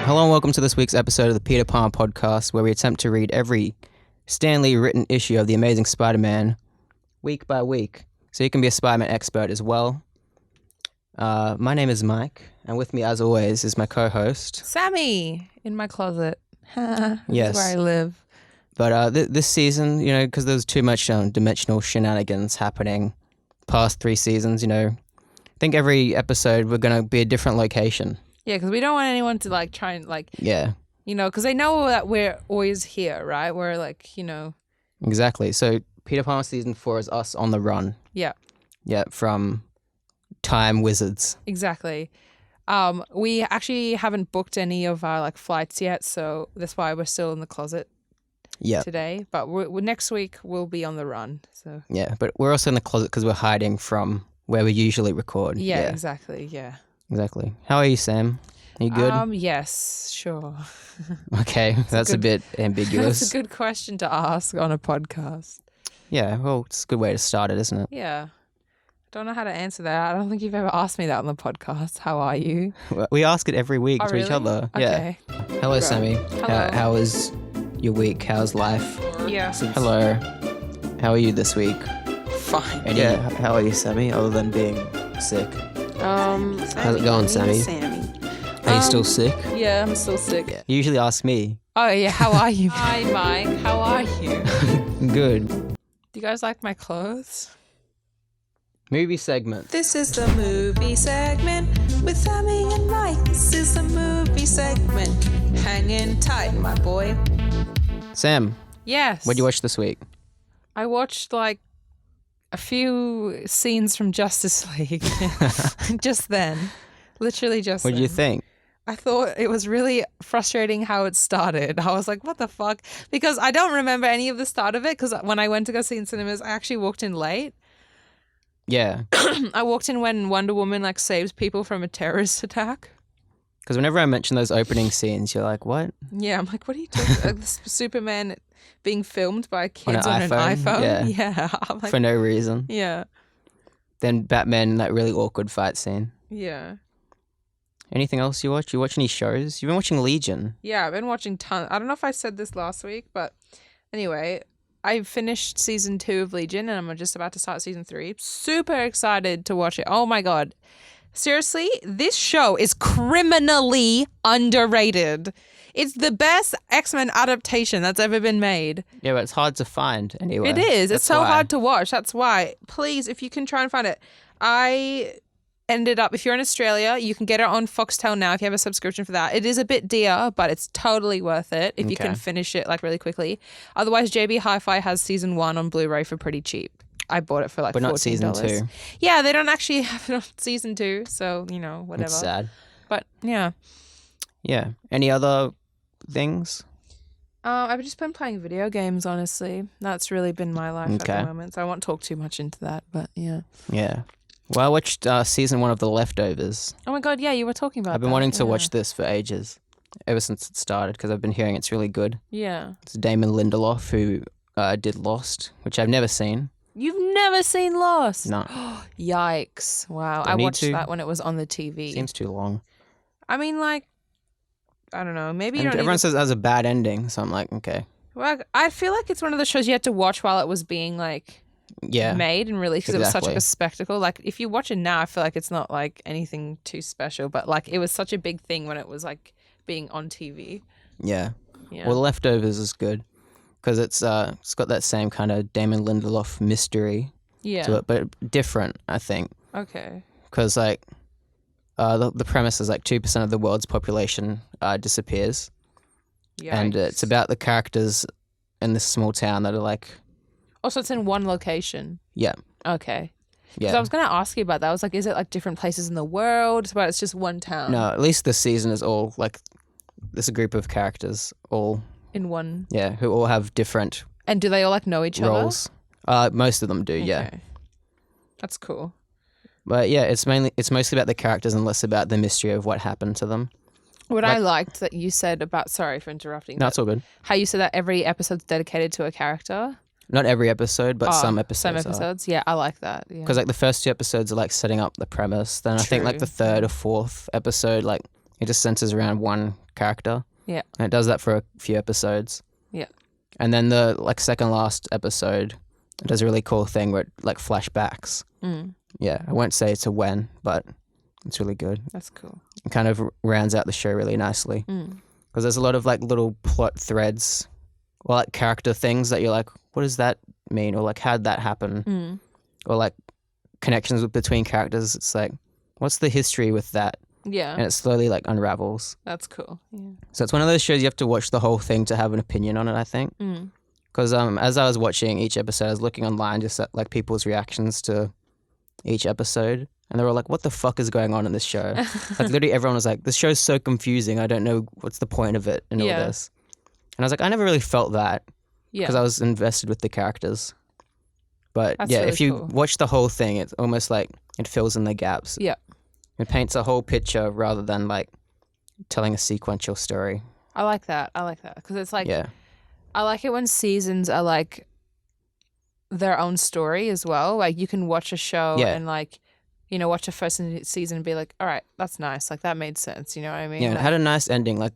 Hello and welcome to this week's episode of the Peter Palmer podcast, where we attempt to read every Stan Lee written issue of The Amazing Spider-Man week by week, so you can be a Spider-Man expert as well. My name is Mike, and with me, as always, is my co-host Sammy in my closet. This Yes. is where I live. But this season, because there's too much dimensional shenanigans happening past 3 seasons, I think every episode we're going to be a different location. Yeah, because we don't want anyone to try and Yeah. because they know that we're always here, right? We're Exactly. So Peter Palmer season 4 is us on the run. Yeah. Yeah, from time wizards. Exactly. We actually haven't booked any of our flights yet, so that's why we're still in the closet today. But next week we'll be on the run. So yeah, but we're also in the closet because we're hiding from where we usually record. yeah. Exactly. Yeah. Exactly. How are you, Sam? Are you good? Yes, sure. Okay, that's a bit ambiguous. That's a good question to ask on a podcast. Yeah, well, it's a good way to start it, isn't it? Yeah. Don't know how to answer that. I don't think you've ever asked me that on the podcast. How are you? We ask it every week to really? each other. Okay. Yeah. Hello, Sammy. Hello. How was your week? How's life? Yeah. Hello. How are you this week? Fine. How are you, Sammy? Other than being sick. How's it going, Sammy? Are you still sick? Yeah, I'm still sick. You usually ask me. Oh, yeah. How are you? Hi, Mike. How are you? Good. Do you guys like my clothes? Movie segment. This is the movie segment with Sammy and Mike. This is the movie segment. Hanging tight, my boy. Sam, Yes. what'd you watch this week? I watched a few scenes from Justice League. Just then. Literally just What did you then. think? I thought it was really frustrating how it started. I was like, what the fuck? Because I don't remember any of the start of it, because when I went to go see it in cinemas, I actually walked in late. Yeah. I walked in when Wonder Woman saves people from a terrorist attack. Because whenever I mention those opening scenes, you're like, what? Yeah, I'm like, what are you talking Superman being filmed by kids on an iPhone? Yeah. I'm like, For no reason. yeah. Then Batman, that really awkward fight scene. Yeah. Anything else you watch? You watch any shows? You've been watching Legion. Yeah, I've been watching tons. I don't know if I said this last week, but anyway, I finished season 2 of Legion and I'm just about to start season 3. Super excited to watch it. Oh my God. Seriously, this show is criminally underrated. It's the best X-Men adaptation that's ever been made. Yeah, but it's hard to find anyway. It is. That's It's so why. hard to watch. That's why. Please, if you can try and find it. I ended up, if you're in Australia, you can get it on Foxtel now if you have a subscription for that. It is a bit dear, but it's totally worth it if you can finish it really quickly. Otherwise, JB Hi-Fi has season 1 on Blu-ray for pretty cheap. I bought it for $14. But not season 2. Yeah, they don't actually have it on season 2, so, whatever. It's sad. But, yeah. Yeah. Any other things? I've just been playing video games, honestly. That's really been my life at Okay. the moment, so I won't talk too much into that, but yeah. Yeah. Well, I watched season 1 of The Leftovers. Oh my God, yeah, you were talking about I've been that, wanting to yeah. watch this for ages, ever since it started, because I've been hearing it's really good. Yeah. It's Damon Lindelof, who did Lost, which I've never seen. You've never seen Lost? No. Yikes. Wow. Do I I need watched to? that when it was on the TV. Seems too long. I mean, I don't know. Maybe you And don't everyone need says it has a bad ending, so I'm like, okay. Well, I feel like it's one of the shows you had to watch while it was being, Yeah. made and released, because it was such Exactly. a spectacle. If you watch it now, I feel like it's not, anything too special, but, it was such a big thing when it was, being on TV. Yeah. Yeah. Well, The Leftovers is good because it's got that same kind of Damon Lindelof mystery yeah. to it, but different, I think. Okay. Because, the premise is 2% of the world's population disappears. And it's about the characters in this small town that are Oh, so it's in one location. yeah. Okay. Because Yeah. I was going to ask you about that. I was like, is it different places in the world? But it's just one town. No, at least this season is all this group of characters, all In one. who all have different And do they all know each roles. Most of them do, yeah. Okay. That's cool. But yeah, it's mostly about the characters and less about the mystery of what happened to them. What I liked that you said about, sorry for interrupting. No, it's all good. How you said that every episode's dedicated to a character. Not every episode, but some episodes. Some episodes. Yeah, I like that. Yeah. Because the first 2 episodes are setting up the premise. Then I think True. the 3rd or 4th episode It just centers around one character. Yeah. And it does that for a few episodes. Yeah. And then the second last episode, it does a really cool thing where it flashbacks. Yeah, I won't say it's a when, but it's really good. That's cool. It kind of rounds out the show really nicely. Because there's a lot of little plot threads or character things that you're like, what does that mean? Or how'd that happen? Or connections between characters. It's what's the history with that? Yeah. And it slowly unravels. That's cool. Yeah. So it's one of those shows you have to watch the whole thing to have an opinion on it, I think. Because as I was watching each episode, I was looking online just at people's reactions to each episode. And they were like, what the fuck is going on in this show? Literally everyone was like, this show's so confusing. I don't know what's the point of it and all this. And I was like, I never really felt that because I was invested with the characters. But That's yeah, really if you cool. watch the whole thing, it's almost like it fills in the gaps. Yeah. It paints a whole picture rather than telling a sequential story. I like that. Because it's Yeah. I like it when seasons are their own story as well. You can watch a show and watch a first season and be like, all right, that's nice. That made sense. You know what I mean? Yeah, it had a nice ending. I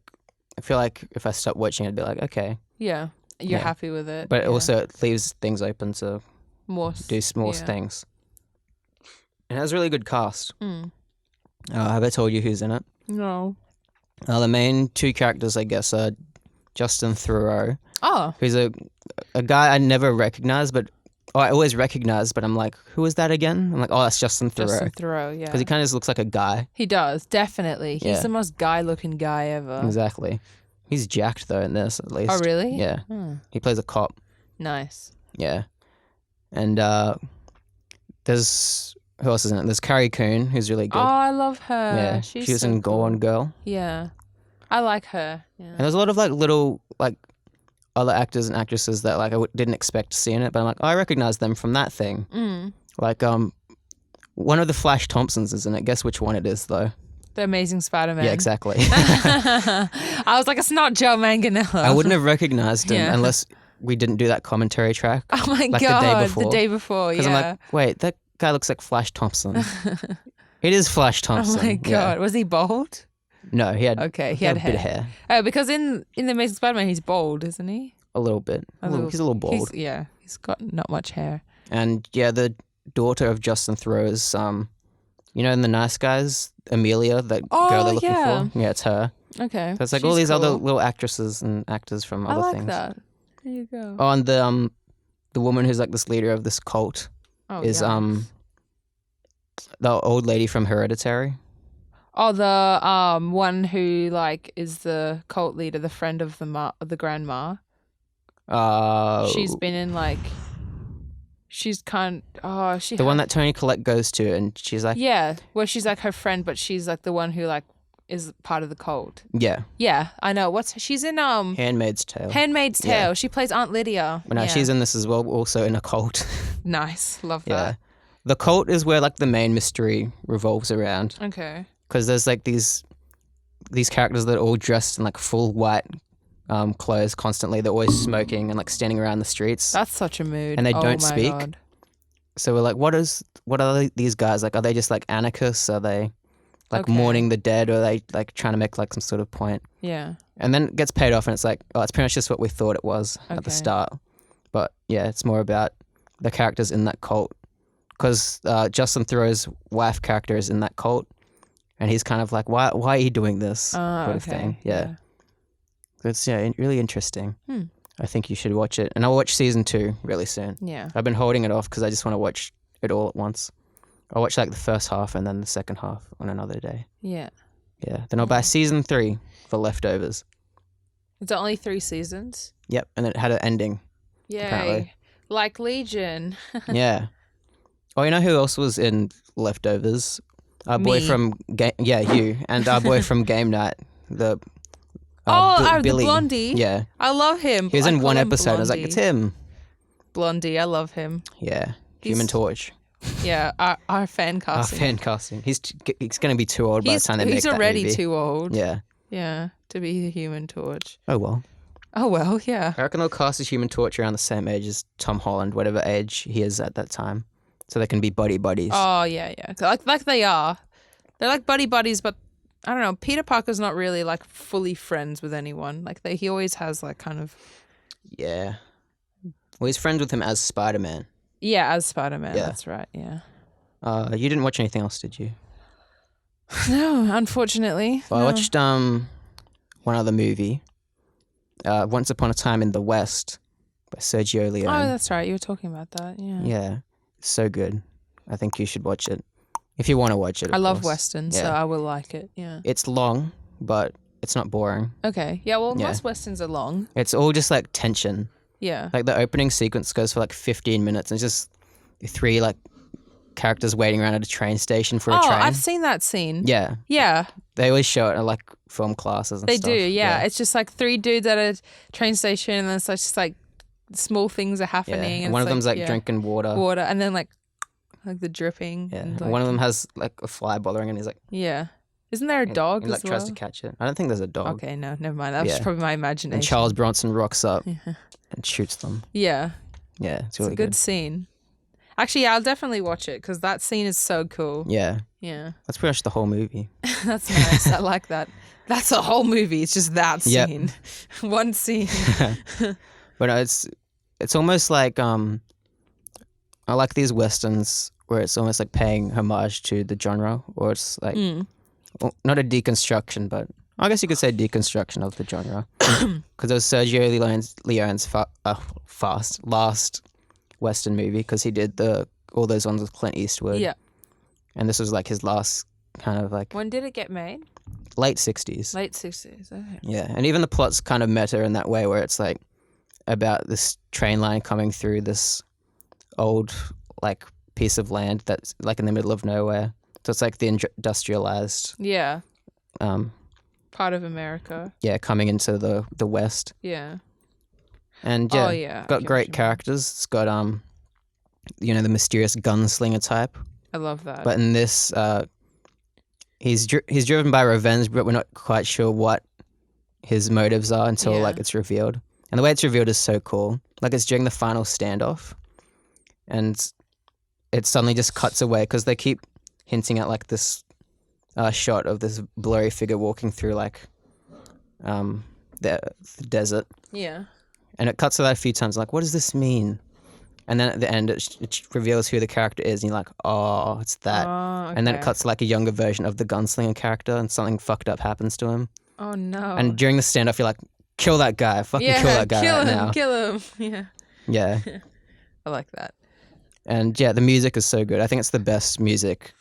feel like if I stopped watching, I'd be like, okay. Yeah. You're happy with it. But also it leaves things open to more do more things. It has a really good cast. Have I told you who's in it? No. The main two characters, I guess, are Justin Theroux, who's a guy I never recognized, but I always recognized, but I'm like, who is that again? I'm like, oh, that's Justin Theroux. Justin Theroux, yeah. Because he kind of just looks like a guy. He does, definitely. He's Yeah. the most guy-looking guy ever. Exactly. He's jacked, though, in this, at least. Oh, really? Yeah. He plays a cop. Nice. Yeah. And there's... Who else is in it? There's Carrie Coon, who's really good. Oh, I love her. Yeah. She's She was so in cool. Gone Girl. Yeah. I like her. Yeah. And there's a lot of little other actors and actresses that didn't expect to see in it, but I'm like, oh, I recognize them from that thing. One of the Flash Thompsons is in it. Guess which one it is though? The Amazing Spider-Man. Yeah, exactly. I was like, it's not Joe Manganiello. I wouldn't have recognized him Yeah. unless we didn't do that commentary track. Oh my the god, day before. the day before, Because yeah. I'm like, wait, that guy looks like Flash Thompson. It is Flash Thompson. Oh my god, was he bald? No, he had He had a bit of hair. Oh, because in The Amazing Spider-Man, he's bald, isn't he? A little bit. He's a little bald. He's got not much hair. And yeah, the daughter of Justin Theroux is, in The Nice Guys, Amelia, that girl they're looking for. Yeah, it's her. Okay. So it's She's all these other cool. little actresses and actors from I other like things. that. There you go. Oh, and the woman who's this leader of this cult is yes. the old lady from Hereditary. Oh, the one who is the cult leader, the friend of the grandma. She's been in she's the one that Tony Collette goes to, and she's like, yeah, well, she's her friend, but she's the one who is part of the cult. yeah, Yeah, I know. She's in Handmaid's Tale. Handmaid's Tale. Yeah. She plays Aunt Lydia. But no, she's in this as well, also in a cult. Nice, love Yeah, that. the cult is where the main mystery revolves around. Okay. Because there's these characters that are all dressed in full white clothes constantly. They're always smoking and standing around the streets. That's such a mood. And they Oh don't my speak. God. So we're like, what are these guys like? Are they just anarchists? Are they Okay. mourning the dead? Or are they trying to make some sort of point? Yeah. And then it gets paid off, and it's it's pretty much just what we thought it was at the Okay. start. But yeah, it's more about the characters in that cult. Because Justin Theroux's wife character is in that cult, and he's kind of like, why are you doing this sort of thing? Yeah. It's really interesting. I think you should watch it. And I'll watch season 2 really soon. Yeah. I've been holding it off because I just want to watch it all at once. I'll watch the first half and then the second half on another day. Yeah. Yeah. Then I'll buy season 3 for leftovers. It's only 3 seasons. Yep. And it had an ending. Yay. Apparently. Like Legion. Yeah. Oh, you know who else was in Leftovers? Our boy Me. from you and our boy from Game Night, the the Billy. Blondie. Yeah, I love him. he was I in call one him episode. I was like, Blondie. it's him. Blondie, I love him. Yeah, He's- Human Torch. Yeah, our fan Our casting. fan casting. He's going to be too old by the time they make He's that already movie. too old. Yeah. Yeah, to be the Human Torch. Oh well. Oh well, yeah. I reckon they'll cast a Human Torch around the same age as Tom Holland, whatever age he is at that time, so they can be buddies. Oh yeah, yeah. Like they are. They're like buddies, but I don't know. Peter Parker's not really like fully friends with anyone. Like he always has like kind of Yeah. Well, he's friends with him as Spider-Man. as Spider-Man. Yeah. That's right. Yeah. You didn't watch anything else, did you? No, unfortunately. Well, no. I watched one other movie, Once Upon a Time in the West by Sergio Leone. Oh, that's right. You were talking about that. Yeah. Yeah, it's so good. I think you should watch it if you want to watch it. I love course. westerns, so Yeah. I will like it. Yeah. It's long, but it's not boring. Okay. Yeah. Well, Yeah. most westerns are long. It's all just like tension. Yeah. Like the opening sequence goes for like 15 minutes, and it's just three like characters waiting around at a train station for a train. I've seen that scene. Yeah, Yeah. they always show it at like film classes and They stuff. do. Yeah. It's just like three dudes at a train station, and then it's just like small things are Yeah. happening. And One it's of them's like drinking water. water, and then like the dripping. Yeah, And, and one of them has like a fly bothering, and he's like, Yeah. Isn't there a dog he like as tries well? to catch it. I don't think there's a dog. Okay, no, never mind. That was Yeah. probably my imagination. And Charles Bronson rocks up and shoots them. Yeah, Yeah, it's it's really a good scene. Actually, yeah, I'll definitely watch it because that scene is so cool. Yeah, Yeah, that's pretty much the whole movie. that's nice. I like that. That's the whole movie. It's just that Yep. scene, one scene. But it's almost like I like these westerns where it's almost like paying homage to the genre, or it's like well, not a deconstruction, but I guess you could say deconstruction of the genre, because it was Sergio Leone's last western movie, because he did all those ones with Clint Eastwood. Yeah. And this was like his last kind of like When did it get made? late 60s. Late 60s. Okay. Yeah, and even the plot's kind of meta in that way, where it's like about this train line coming through this old like piece of land that's like in the middle of nowhere. So it's like the industrialized, Yeah, um, part of America. yeah, coming into the West, Yeah. and yeah, Oh yeah. I got get what great you mean. characters. It's got the mysterious gunslinger type, I love that. but in this, he's driven by revenge, but we're not quite sure what his motives are until Yeah. like it's revealed. And the way it's revealed is so cool. Like it's during the final standoff, and it suddenly just cuts away because they keep hinting at like this shot of this blurry figure walking through like the desert, yeah. and it cuts to that a few times. Like, what does this mean? And then at the end, it reveals who the character is, and you're like, oh, it's that. Oh, And then it okay. cuts to like a younger version of the gunslinger character, and something fucked up happens to him. Oh no. And during the standoff, you're like, kill that guy, fucking kill that guy kill right him, now. kill him. Yeah. Yeah. I like that. And yeah, the music is so good. I think it's the best music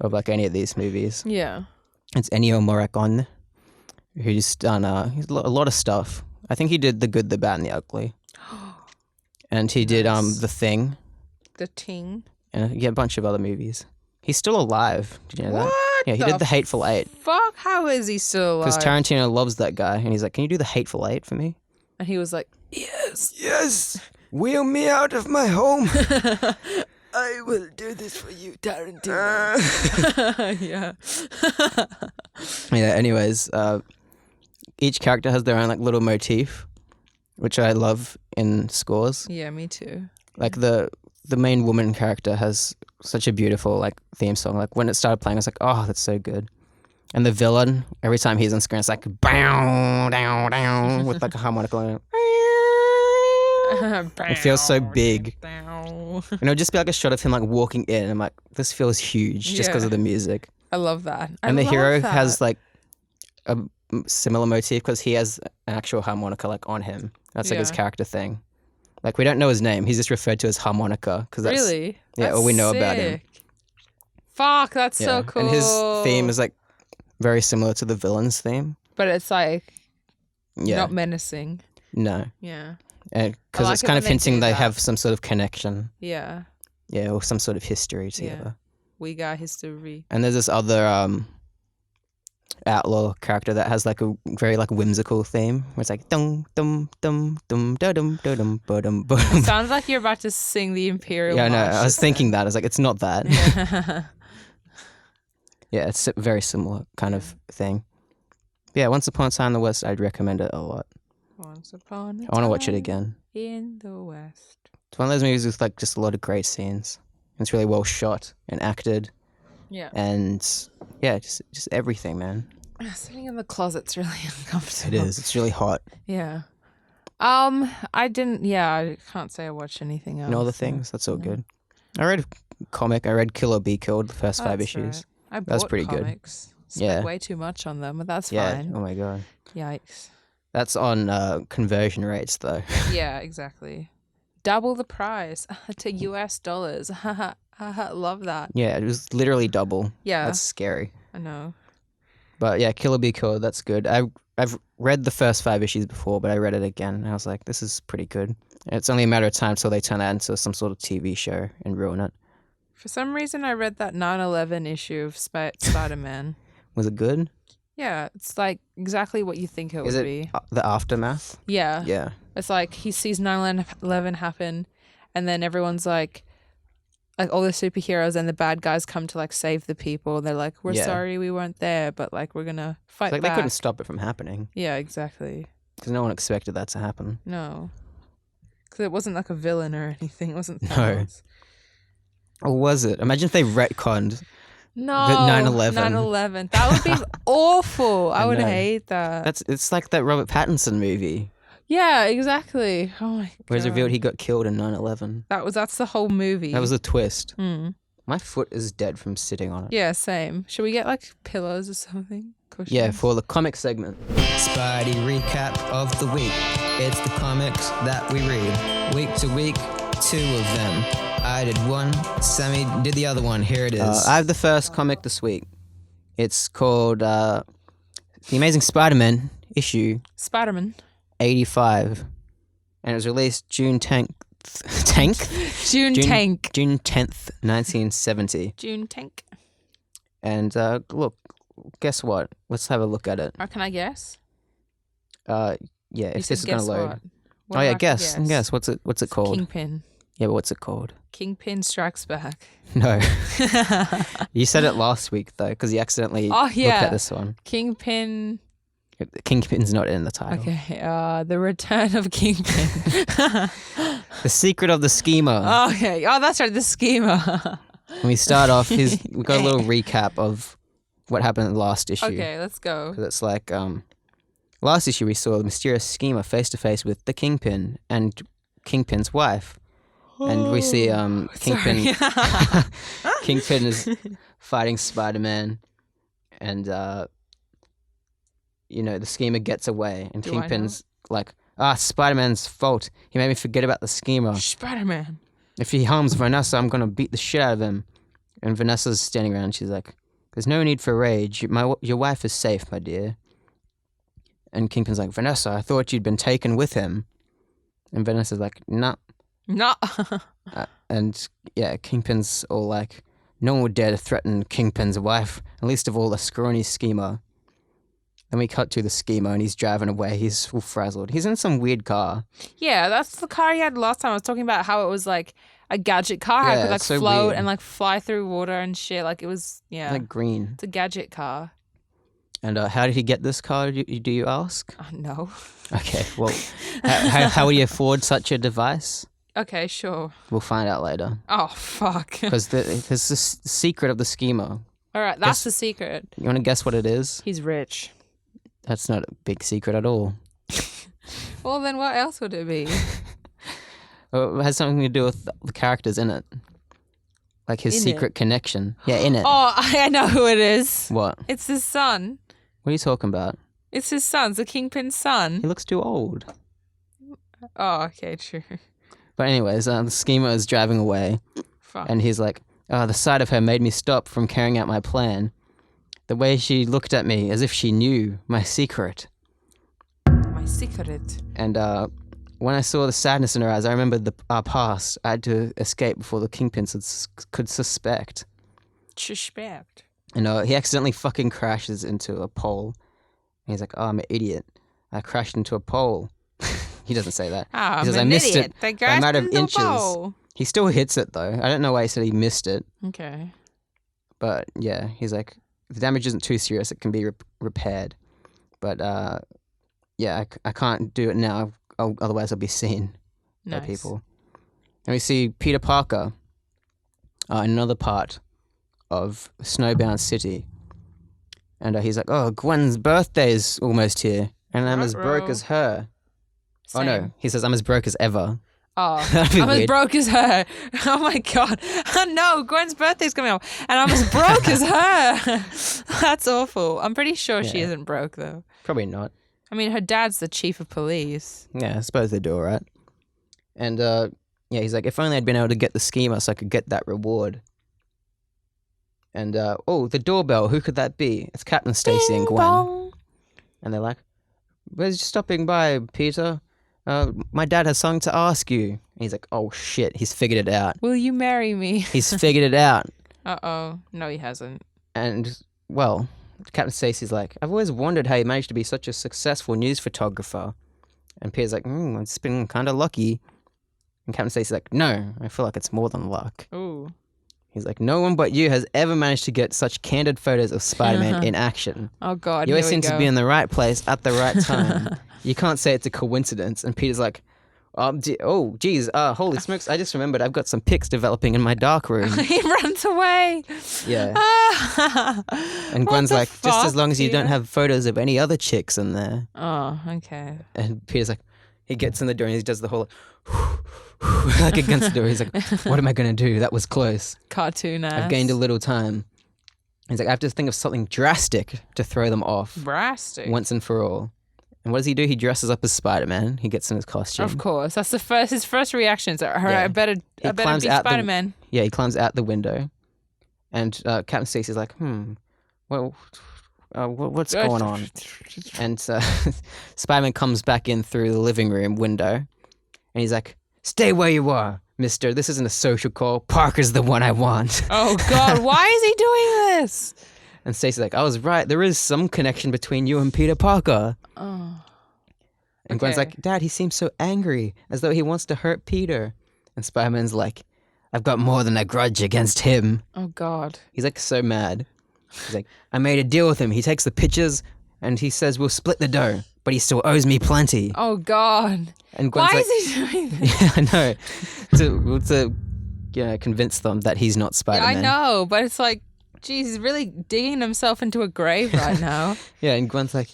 of like any of these movies. Yeah. It's Ennio Morricone, who's done a lot of stuff. I think he did The Good, the Bad, and the Ugly. And he did Nice. The Thing, The Ting. and yeah, a bunch of other movies. He's still alive. Did you know that? What? Yeah, he did The Hateful Eight. Fuck, how is he still alive? Because Tarantino loves that guy, and he's like, "Can you do The Hateful Eight for me?" And he was like, yes. Yes, wheel me out of my home. I will do this for you, Tarantino. Yeah. Yeah. Anyways, each character has their own like little motif, which I love in scores. Yeah, me too. Like the main woman character has such a beautiful like theme song. Like when it started playing, I was like, oh, that's so good. And the villain, every time he's on screen, it's like bow down down with like a harmonica. It feels so big. And it'll just be like a shot of him like walking in. And I'm like, this feels huge just because Yeah. of the music. I love that. And the hero that. has like a similar motif because he has an actual harmonica like on him. That's like his Yeah. character thing. Like we don't know his name. He's just referred to as harmonica because that's Really? yeah, That's all we know about him. sick. Fuck, that's yeah. so cool. And his theme is like very similar to the villain's theme. But it's like Yeah, not menacing. no, Yeah. because like it's it kind when of they hinting do they that. have some sort of connection. Yeah. Yeah, or some sort of history together. We got history. And there's this other outlaw character that has like a very like whimsical theme where it's like dum dum dum dum da dum da dum ba dum ba dum. Sounds like you're about to sing the Imperial Yeah, I know. March. I was thinking that. I was like, it's not that. Yeah. Yeah, it's a very similar kind of thing. Yeah, Once Upon a Time in the West, I'd recommend it a lot. Once upon a I want to watch it time again. in the West. It's one of those movies with like just a lot of great scenes. It's really well shot and acted, Yeah. and yeah, just everything, man. Sitting in the closet's really uncomfortable. It is. It's really hot. Yeah. I didn't. Yeah, I can't say I watched anything else. And all the things. That's all good. I read a comic. I read Kill or Be Killed, the first 5 issues. Right. I bought That's pretty good. comics. Spent way too much on them, but that's fine. Oh my god. Yikes. That's on conversion rates though. Yeah, exactly. Double the price to US dollars. Love that. Yeah, it was literally double. Yeah. That's scary. I know. But yeah, Kill or Be Killed, that's good. I've read the first 5 issues before, but I read it again and I was like, this is pretty good. It's only a matter of time till they turn that into some sort of TV show and ruin it. For some reason, I read that 9/11 issue of Spider-Man. Was it good? Yeah, it's like exactly what you think it would be. The aftermath? Yeah. Yeah. It's like he sees 9/11 happen, and then everyone's like all the superheroes and the bad guys come to like save the people. They're like, we're sorry we weren't there, but like we're gonna fight It's like back. they couldn't stop it from happening. Yeah, exactly. Because no one expected that to happen. No. Because it wasn't like a villain or anything. It wasn't No. Thanos. Or was it? Imagine if they retconned. No. 9/11. 9/11. That would be awful. I would know. hate that. It's like that Robert Pattinson movie Yeah, exactly. Oh my god. where it's revealed he got killed in 9/11. That's the whole movie. That was a twist. Mm. My foot is dead from sitting on it. Yeah, same. Should we get like pillows or something? Cushions? Yeah, for the comic segment. Spidey recap of the week. It's the comics that we read. Week to week, 2 of them. I did one, Sammy did the other one. Here it is. I have the first comic this week. It's called The Amazing Spider-Man issue Spider-Man. 85. And it was released June 10th. June Tank. June 10th, 1970. June Tank. And look, guess what? Let's have a look at it. Or can I guess? Yeah, You if said this is gonna guess load. what? Oh What do I yeah, have to guess. What's it called? Kingpin. Yeah, but what's it called? Kingpin Strikes Back. No. You said it last week though, because you accidentally looked at this one. Kingpin. Kingpin's not in the title. Okay. The Return of Kingpin. The Secret of the Schemer. Okay. Oh, that's right. The Schemer. When we start off, we got a little recap of what happened in the last issue. Okay, let's go. Because it's like, last issue we saw the mysterious schemer face to face with the Kingpin and Kingpin's wife. And we see Kingpin. Kingpin is fighting Spider-Man, and the schemer gets away, and Kingpin's like, Spider-Man's fault. He made me forget about the schemer. Spider-Man. If he harms Vanessa, I'm gonna beat the shit out of him. And Vanessa's standing around. She's like, "There's no need for rage. Your wife is safe, my dear." And Kingpin's like, "Vanessa, I thought you'd been taken with him." And Vanessa's like, "Nah." No. And yeah, Kingpin's all like, "No one would dare to threaten Kingpin's wife, at least of all the scrawny schemer." Then we cut to the schemer and he's driving away. He's all frazzled. He's in some weird car. Yeah, that's the car he had last time. I was talking about how it was like a gadget car. Yeah, It could like it's so float weird. and like fly through water and shit. Like it was, Like green. It's a gadget car. And how did he get this car, do you ask? No. Okay, well, how would he afford such a device? Okay, sure. We'll find out later. Oh, fuck. Because there's this secret of the schemer. All right, that's the secret. You want to guess what it is? He's rich. That's not a big secret at all. Well, then what else would it be? Well, it has something to do with the characters in it. Like his In secret connection. Yeah, in it. Oh, I know who it is. What? It's his son. What are you talking about? It's his son. It's the Kingpin's son. He looks too old. Oh, okay, true. But anyways, the schemer is driving away. Fuck. And he's like, the sight of her made me stop from carrying out my plan. The way she looked at me as if she knew my secret. My secret. And when I saw the sadness in her eyes, I remembered our past. I had to escape before the Kingpins could suspect. Suspect. And he accidentally fucking crashes into a pole. And he's like, I'm an idiot. I crashed into a pole. He doesn't say that. Oh, He says, I'm I an missed idiot. it They by a matter of crashed into a inches. pole. He still hits it, though. I don't know why he said he missed it. Okay. But, yeah, he's like, the damage isn't too serious. It can be repaired. But, yeah, I can't do it now. Otherwise, I'll be seen by Nice. people. And we see Peter Parker in another part of Snowbound City. And he's like, oh, Gwen's birthday is almost here. And I'm as broke as her. Same. Oh, no. He says, I'm as broke as ever. Oh, That'd be I'm as weird. broke as her. Oh my God. No, Gwen's birthday's coming up and I'm as broke as her. That's awful. I'm pretty sure she Yeah. isn't broke though. Probably not. I mean, her dad's the chief of police. Yeah, I suppose they do all right. And yeah, he's like, if only I'd been able to get the schemer so I could get that reward. And oh, the doorbell, who could that be? It's Captain Stacy and Bing Gwen. bong. And they're like, we're just stopping by, Peter. My dad has something to ask you. And he's like, oh shit, he's figured it out. Will you marry me? He's figured it out. Uh-oh. No, he hasn't. And, well, Captain Stacy's like, I've always wondered how you managed to be such a successful news photographer. And Peter's like, it's been kind of lucky. And Captain Stacy's like, no, I feel like it's more than luck. Ooh. He's like, no one but you has ever managed to get such candid photos of Spider-Man in action. Oh God, You here always we seem go. to be in the right place at the right time. You can't say it's a coincidence. And Peter's like, oh, geez, holy smokes, I just remembered I've got some pics developing in my dark room. He runs away. Yeah. And What Gwen's the like, just as fuck, long as you don't Peter? have photos of any other chicks in there. Oh, okay. And Peter's like, he gets in the door and he does the whole, like against the door. He's like, what am I going to do? That was close. Cartoon ass. I've gained a little time. He's like, I have to think of something drastic to throw them off Drastic. once and for all. And what does he do? He dresses up as Spider-Man. He gets in his costume. Of course, that's his first reactions. All right, Yeah. I better be climbs out the- Spider-Man. Yeah, he climbs out the window. And Captain Stacy's like, well, what's going on? And Spider-Man comes back in through the living room window. And he's like, stay where you are, mister. This isn't a social call. Parker's the one I want. Oh God, why is he doing this? And Stacy's like, I was right. There is some connection between you and Peter Parker. Oh. And Gwen's Okay. like, Dad, he seems so angry, as though he wants to hurt Peter. And Spider-Man's like, I've got more than a grudge against him. Oh God. He's like so mad. He's like, I made a deal with him. He takes the pictures and he says we'll split the dough, but he still owes me plenty. Oh God. And Gwen's Why like, is he doing this? yeah, I know. To convince them that he's not Spider-Man. I know, but it's like, geez, he's really digging himself into a grave right now. Yeah, and Gwen's like,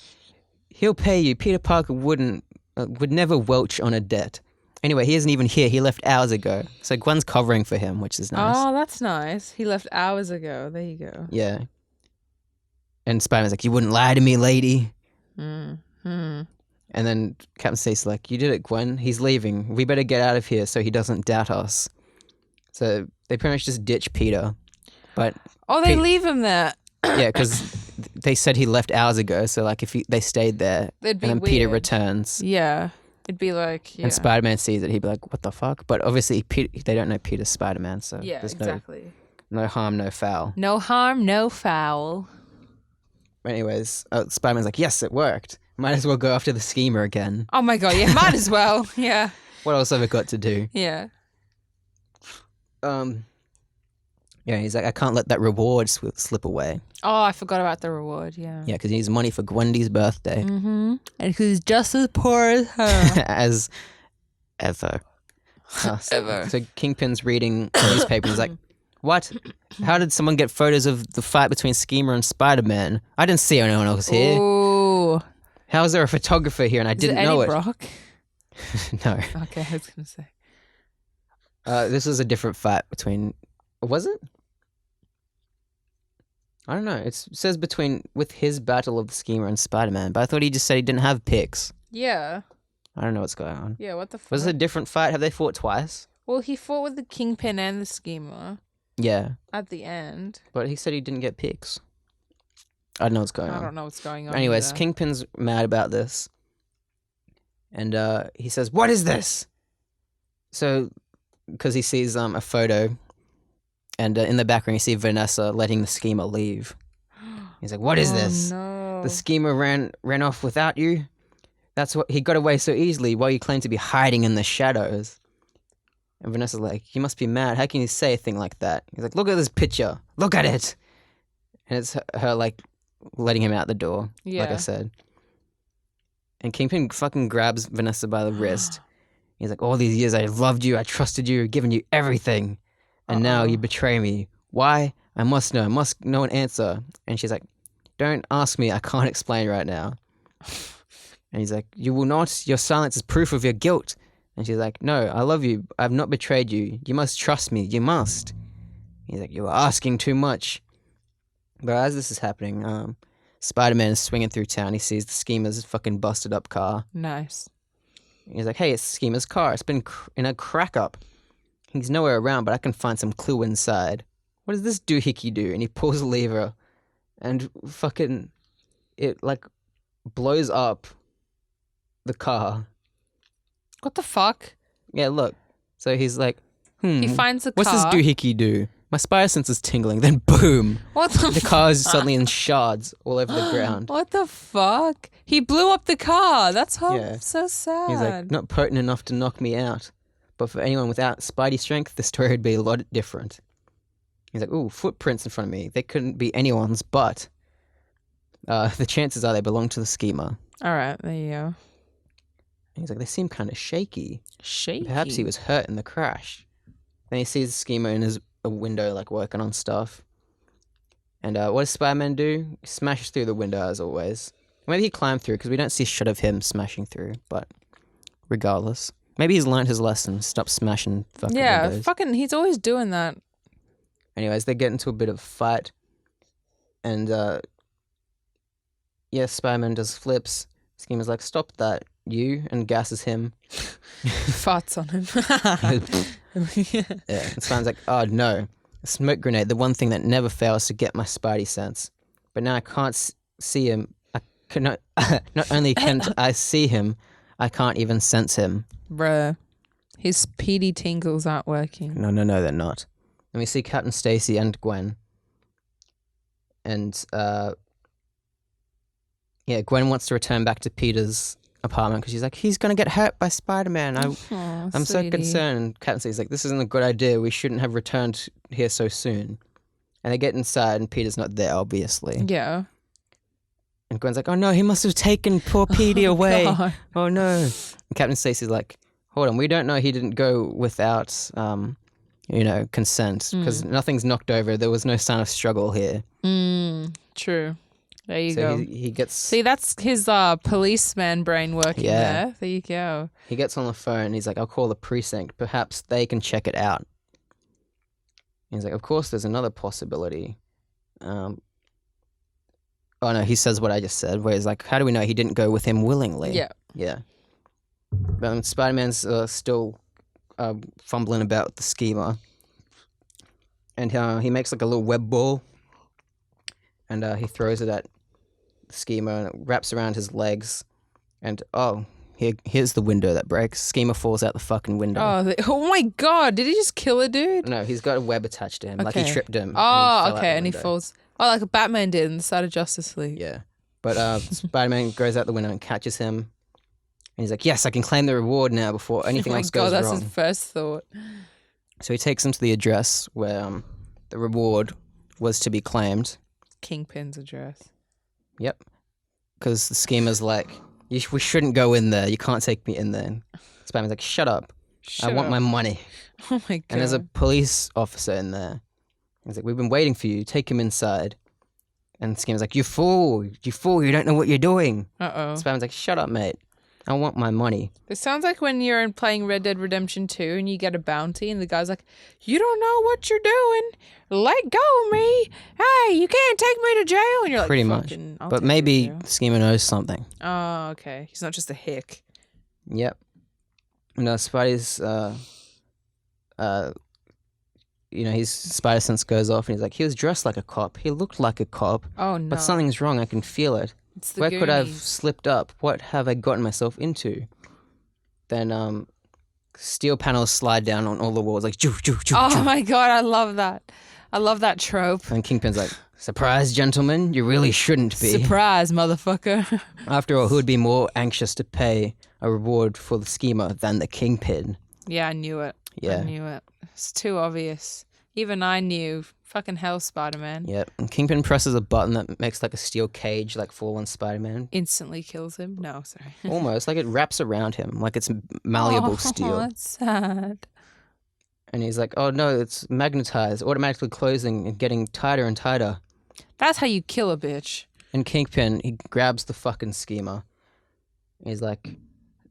he'll pay you. Peter Parker would never welch on a debt. Anyway, he isn't even here. He left hours ago. So Gwen's covering for him, which is nice. Oh, that's nice. He left hours ago. There you go. Yeah. And Spider-Man's like, you wouldn't lie to me, lady. Hmm. And then Captain Stacy's like, you did it, Gwen. He's leaving. We better get out of here so he doesn't doubt us. So they pretty much just ditch Peter. But Oh, they Pete- leave him there. yeah, because they said he left hours ago. So like if they stayed there That'd be and then Peter weird. returns Yeah. It'd be like, yeah. and Spider-Man sees it, he'd be like, what the fuck? But obviously they don't know Peter's Spider-Man. So Yeah, there's exactly. no harm, no foul. No harm, no foul. Anyways, Spider-Man's like, yes, it worked. Might as well go after the schemer again. Oh my God, yeah, might as well. Yeah. What else have I got to do? Yeah. Yeah, he's like, I can't let that reward slip away. Oh, I forgot about the reward, yeah. Yeah, because he needs money for Gwendy's birthday. Mm-hmm. And who's just as poor as her. As ever. Ever. So Kingpin's reading the newspaper. He's like, what? How did someone get photos of the fight between Schemer and Spider-Man? I didn't see anyone else here. Ooh. How is there a photographer here and I didn't know Eddie it? Brock? No. Okay, I was going to say. This was a different fight between... Was it? I don't know. It says with his battle of the Schemer and Spider-Man, but I thought he just said he didn't have pics. Yeah. I don't know what's going on. Yeah, what the fuck? Was it a different fight? Have they fought twice? Well, he fought with the Kingpin and the Schemer Yeah, at the end. but he said he didn't get pics. I don't know what's going on. I don't know what's going on. Anyways, either. Kingpin's mad about this. And he says, what is this? So, because he sees a photo, and in the background you see Vanessa letting the schemer leave. He's like, what is this? No. The schemer ran off without you? That's what he got away so easily while you claim to be hiding in the shadows. And Vanessa's like, you must be mad. How can you say a thing like that? He's like, look at this picture. Look at it. And it's her like letting him out the door, like I Yeah. said. And Kingpin fucking grabs Vanessa by the wrist. He's like, all these years I loved you, I trusted you, given you everything. And now you betray me. Why? I must know an answer. And she's like, don't ask me. I can't explain right now. And he's like, you will not. Your silence is proof of your guilt. And she's like, no, I love you. I've not betrayed you. You must trust me. You must. He's like, you're asking too much. But as this is happening, Spider-Man is swinging through town. He sees the Schemer's fucking busted up car. Nice. He's like, hey, it's Schemer's car. It's been in a crack up. He's nowhere around, but I can find some clue inside. What does this doohickey do? And he pulls a lever and fucking it like blows up the car. What the fuck? Yeah, look. So he's like, He finds the what's car. this doohickey do? My spider sense is tingling. Then boom. What the car is suddenly in shards all over the ground. What the fuck? He blew up the car. That's Yeah. so sad. He's like, not potent enough to knock me out. But for anyone without Spidey strength, the story would be a lot different. He's like, ooh, footprints in front of me. They couldn't be anyone's, but the chances are they belong to the Schemer. All right, there you go. And he's like, they seem kind of shaky. Shaky. Perhaps he was hurt in the crash. Then he sees the Schemer in his window, like working on stuff. And what does Spider-Man do? He smashes through the window as always. Maybe he climbed through because we don't see a shot of him smashing through. But regardless, maybe he's learned his lesson. Stop smashing fucking windows. Fucking, he's always doing that. Anyways, they get into a bit of a fight. And Spider-Man does flips. Schemer's like, stop that, you, and gasses him. Farts on him. Yeah, and Spider-Man's like, oh no, a smoke grenade, the one thing that never fails to get my Spidey sense. But now I can't see him. I cannot. Not only can't I see him, I can't even sense him. Bruh. His PD tingles aren't working. No, they're not. And we see Captain Stacy and Gwen. And Gwen wants to return back to Peter's apartment because she's like, he's gonna get hurt by Spider-Man. I'm so concerned. Captain Stacy's like, this isn't a good idea. We shouldn't have returned here so soon. And they get inside and Peter's not there, obviously. Yeah. And Gwen's like, oh no, he must have taken poor Petey away. God. Oh no. And Captain Stacy's like, hold on, we don't know he didn't go without consent because nothing's knocked over. There was no sign of struggle here. True. There you So go. he gets... See, that's his policeman brain working there. There you go. He gets on the phone. He's like, I'll call the precinct. Perhaps they can check it out. He's like, of course, there's another possibility. Oh, no, he says what I just said, where he's like, how do we know he didn't go with him willingly? Yeah. Yeah. Spider-Man's still fumbling about the Schemer. And he makes like a little web ball. And he throws it at the Schemer and it wraps around his legs. And, here's the window that breaks. Schemer falls out the fucking window. Oh my God. Did he just kill a dude? No, he's got a web attached to him. Like he tripped him. Oh, okay. And he falls. Oh, like a Batman did in the side of Justice League. Yeah. But Spider-Man goes out the window and catches him. And he's like, yes, I can claim the reward now before anything else goes that's wrong. his first thought. So he takes him to the address where the reward was to be claimed. Kingpin's address. Yep. Because the Schemer's like, we shouldn't go in there. You can't take me in there. And Spider-Man's like, shut up. I want my money. Oh my God. And there's a police officer in there. He's like, we've been waiting for you. Take him inside. And Schemer's like, you fool. You don't know what you're doing. Uh-oh. Spider-Man's like, shut up, mate. I want my money. This sounds like when you're playing Red Dead Redemption 2 and you get a bounty and the guy's like, you don't know what you're doing. Let go of me. Hey, you can't take me to jail. And you're like, Pretty much. I'll But take you maybe to jail. Schemer knows something. Oh, okay. He's not just a hick. Yep. And Spidey's, his spider sense goes off and he's like, he was dressed like a cop. He looked like a cop. Oh, no. But something's wrong. I can feel it. It's the Where could I have Goonies. slipped up? What have I gotten myself into? Then steel panels slide down on all the walls like choo choo choo. Oh choo. my God, I love that. I love that trope. And Kingpin's like, surprise, gentlemen, you really shouldn't be. Surprise, motherfucker. After all, who would be more anxious to pay a reward for the Schemer than the Kingpin? Yeah, I knew it. Yeah. I knew it. It's too obvious. Even I knew. Fucking hell, Spider-Man. Yep. And Kingpin presses a button that makes like a steel cage like fall on Spider-Man. Instantly kills him. No, sorry. Almost like it wraps around him like it's malleable steel. That's sad. And he's like, oh no, it's magnetized, automatically closing and getting tighter and tighter. That's how you kill a bitch. And Kingpin, he grabs the fucking schemer. He's like,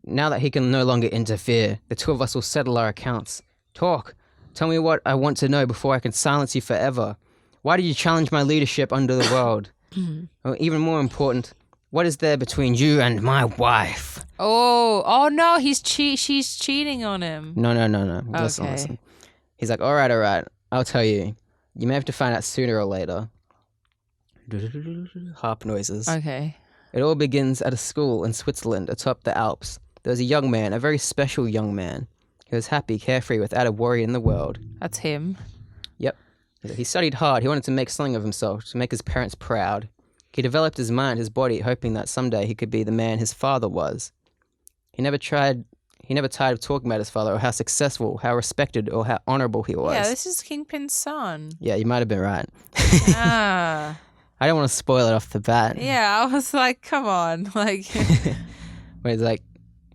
now that he can no longer interfere, the two of us will settle our accounts. Talk. Tell me what I want to know before I can silence you forever. Why did you challenge my leadership under the world? Or even more important, what is there between you and my wife? Oh no, she's cheating on him. No. Listen. He's like, all right. I'll tell you. You may have to find out sooner or later. Harp noises. Okay. It all begins at a school in Switzerland atop the Alps. There was a young man, a very special young man. He was happy, carefree, without a worry in the world. That's him. Yep. He studied hard. He wanted to make something of himself, to make his parents proud. He developed his mind, his body, hoping that someday he could be the man his father was. He never tired of talking about his father or how successful, how respected, or how honorable he was. Yeah, this is Kingpin's son. Yeah, you might have been right. Ah. I don't want to spoil it off the bat. Yeah, I was like, come on. Like, Where he's like,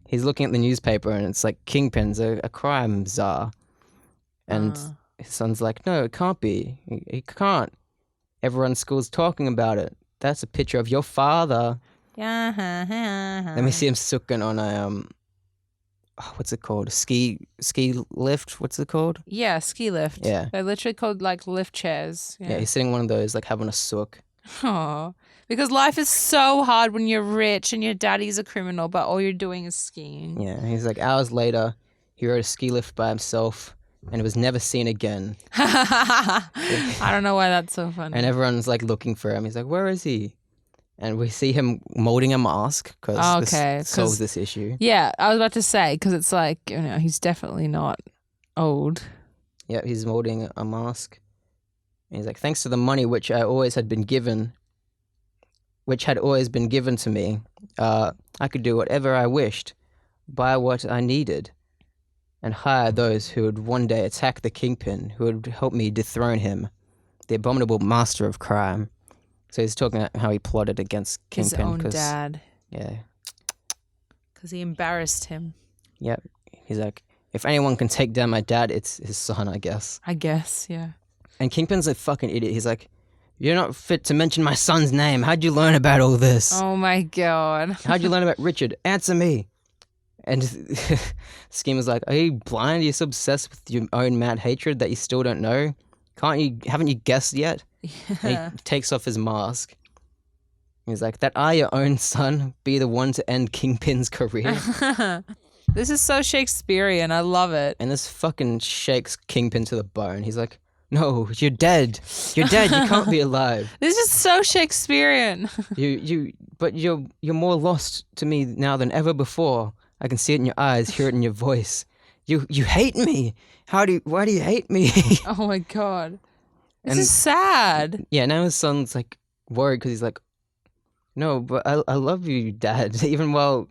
he's looking at the newspaper and it's like, Kingpin's a crime czar. And his son's like, no, it can't be. He can't. Everyone in school's talking about it. That's a picture of your father. Let me see him sucking on a, what's it called? Ski lift? What's it called? Yeah, ski lift. Yeah. They're literally called like lift chairs. Yeah, he's sitting on one of those, like having a sook. Aw. Because life is so hard when you're rich and your daddy's a criminal, but all you're doing is skiing. Yeah, he's like, hours later, he rode a ski lift by himself and was never seen again. I don't know why that's so funny. And everyone's like looking for him. He's like, where is he? And we see him molding a mask because this solves this issue. Yeah, I was about to say, because it's like, he's definitely not old. Yeah, he's molding a mask. And he's like, thanks to the money which had always been given to me, I could do whatever I wished, buy what I needed, and hire those who would one day attack the Kingpin, who would help me dethrone him, the abominable master of crime. So he's talking about how he plotted against Kingpin. His own dad. Yeah. Because he embarrassed him. Yep. He's like, if anyone can take down my dad, it's his son, I guess. I guess, yeah. And Kingpin's a fucking idiot. He's like, you're not fit to mention my son's name. How'd you learn about all this? Oh my God. How'd you learn about Richard? Answer me. And Schemer's like, are you blind? Are you so obsessed with your own mad hatred that you still don't know? Haven't you guessed yet? Yeah. He takes off his mask. He's like, that I, your own son, be the one to end Kingpin's career? This is so Shakespearean. I love it. And this fucking shakes Kingpin to the bone. He's like, no, you're dead. You're dead. You can't be alive. This is so Shakespearean. But you're more lost to me now than ever before. I can see it in your eyes, hear it in your voice. You hate me. Why do you hate me? Oh my God. This is sad. Yeah, now his son's like worried because he's like, no, but I love you, Dad. Even while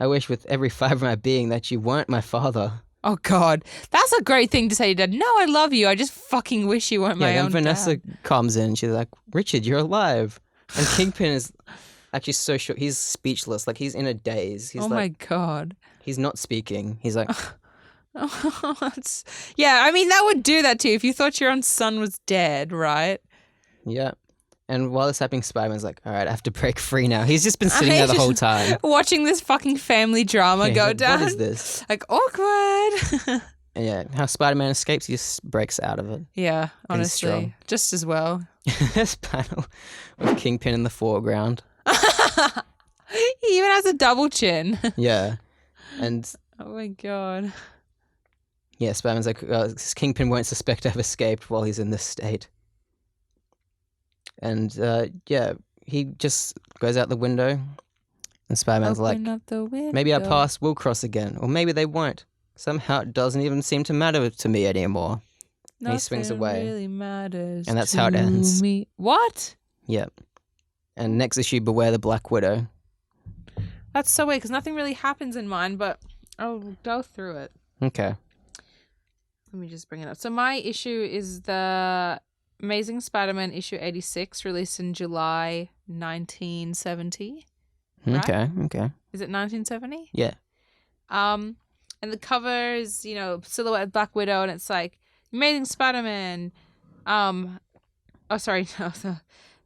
I wish with every fiber of my being that you weren't my father. Oh God, that's a great thing to say to Dad. No, I love you. I just fucking wish you weren't my own Vanessa dad. comes in. She's like, Richard, you're alive. And Kingpin is actually so shook. He's speechless. Like he's in a daze. He's my God. He's not speaking. He's like, yeah. I mean, that would do that to you if you thought your own son was dead, right? Yeah. And while it's happening, Spider-Man's like, all right, I have to break free now. He's just been sitting there the whole time. Watching this fucking family drama go down. What is this? Like, awkward. And yeah, how Spider-Man escapes, he just breaks out of it. Yeah, He's honestly. strong. Just as well. This panel with Kingpin in the foreground. He even has a double chin. Yeah. And Oh my God. yeah, Spider-Man's like, Kingpin won't suspect I've escaped while he's in this state. And yeah, he just goes out the window. And Spider-Man's Open up the window. maybe our paths will cross again. Or maybe they won't. Somehow it doesn't even seem to matter to me anymore. And he swings away. Really matters And that's how it ends. me. What? Yep. And next issue, Beware the Black Widow. That's so weird because nothing really happens in mine, but I'll go through it. Okay. Let me just bring it up. So my issue is the Amazing Spider-Man issue 86, released in July 1970. Right? Okay. Is it 1970? Yeah. And the cover is, silhouette Black Widow, and it's like Amazing Spider-Man. Oh, sorry, no.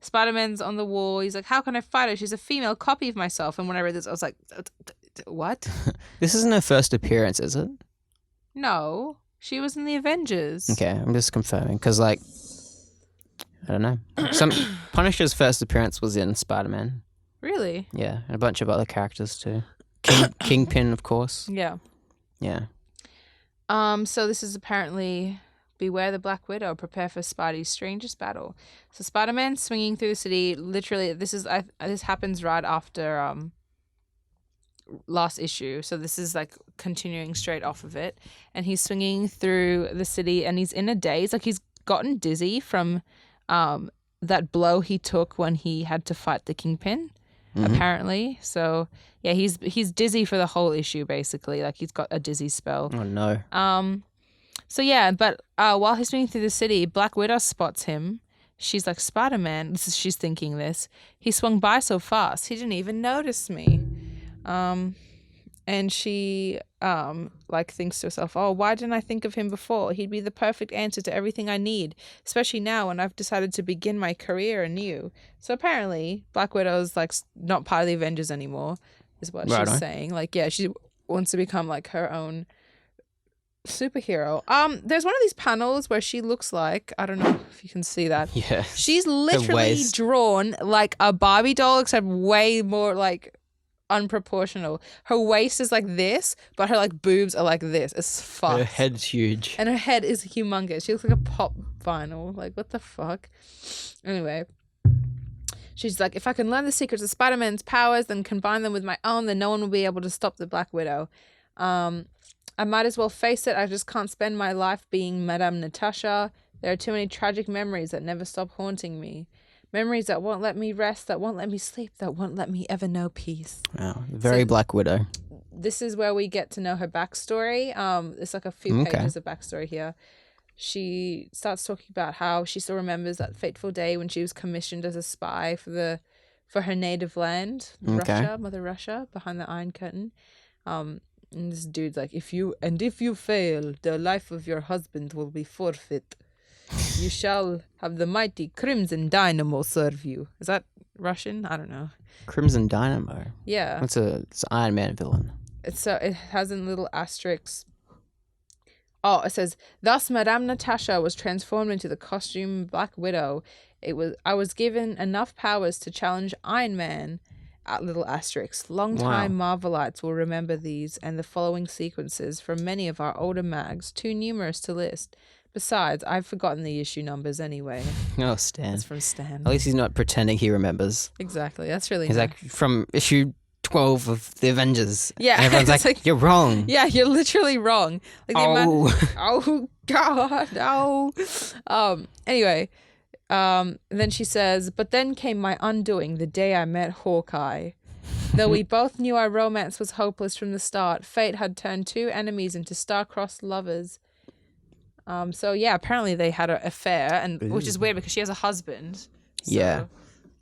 Spider-Man's on the wall. He's like, how can I fight her? She's a female copy of myself. And when I read this, I was like, what? This isn't her first appearance, is it? No, she was in the Avengers. Okay, I'm just confirming because, like, I don't know. Punisher's first appearance was in Spider-Man. Really? Yeah, and a bunch of other characters too. Kingpin, of course. Yeah. Yeah. So this is apparently beware the Black Widow, prepare for Spidey's strangest battle. So Spider-Man swinging through the city. Literally, this happens right after last issue. So this is like continuing straight off of it, and he's swinging through the city, and he's in a daze. Like he's gotten dizzy from that blow he took when he had to fight the Kingpin. Apparently. So yeah, he's dizzy for the whole issue basically. Like he's got a dizzy spell. Oh no. So yeah, but while he's swinging through the city, Black Widow spots him. She's like, Spider-Man, she's thinking this. He swung by so fast, he didn't even notice me. And she like thinks to herself, oh, why didn't I think of him before? He'd be the perfect answer to everything I need, especially now when I've decided to begin my career anew. So apparently Black Widow's like not part of the Avengers anymore, is what she's saying. Like, yeah, she wants to become like her own superhero. There's one of these panels where she looks like, I don't know if you can see that. Yeah. She's literally drawn like a Barbie doll, except way more like unproportional. Her waist is like this, but her like boobs are like this. It's fucked. Her head's huge. And her head is humongous. She looks like a pop vinyl. Like, what the fuck? Anyway. She's like, if I can learn the secrets of Spider-Man's powers, then combine them with my own, then no one will be able to stop the Black Widow. I might as well face it. I just can't spend my life being Madame Natasha. There are too many tragic memories that never stop haunting me. Memories that won't let me rest, that won't let me sleep, that won't let me ever know peace. Wow, very Black Widow. This is where we get to know her backstory. It's like a few pages of backstory here. She starts talking about how she still remembers that fateful day when she was commissioned as a spy for her native land, Russia, Mother Russia, behind the Iron Curtain. And this dude's like, if you fail, the life of your husband will be forfeit. You shall have the mighty Crimson Dynamo serve you. Is that Russian? I don't know. Crimson Dynamo? Yeah. It's an Iron Man villain. It has a little asterisk. Oh, it says, thus Madame Natasha was transformed into the costume Black Widow. I was given enough powers to challenge Iron Man. At little asterisks. Long-time Marvelites will remember these and the following sequences from many of our older mags, too numerous to list. Besides, I've forgotten the issue numbers anyway. Oh, Stan. It's from Stan. At least he's not pretending he remembers. Exactly. That's really He's nice. like, from issue 12 of the Avengers. Yeah. And everyone's like, you're wrong. Yeah, you're literally wrong. Like Oh. God, no. Anyway, then she says, but then came my undoing the day I met Hawkeye. Though we both knew our romance was hopeless from the start, fate had turned two enemies into star-crossed lovers. So yeah, apparently they had an affair, and which is weird because she has a husband. So, Yeah.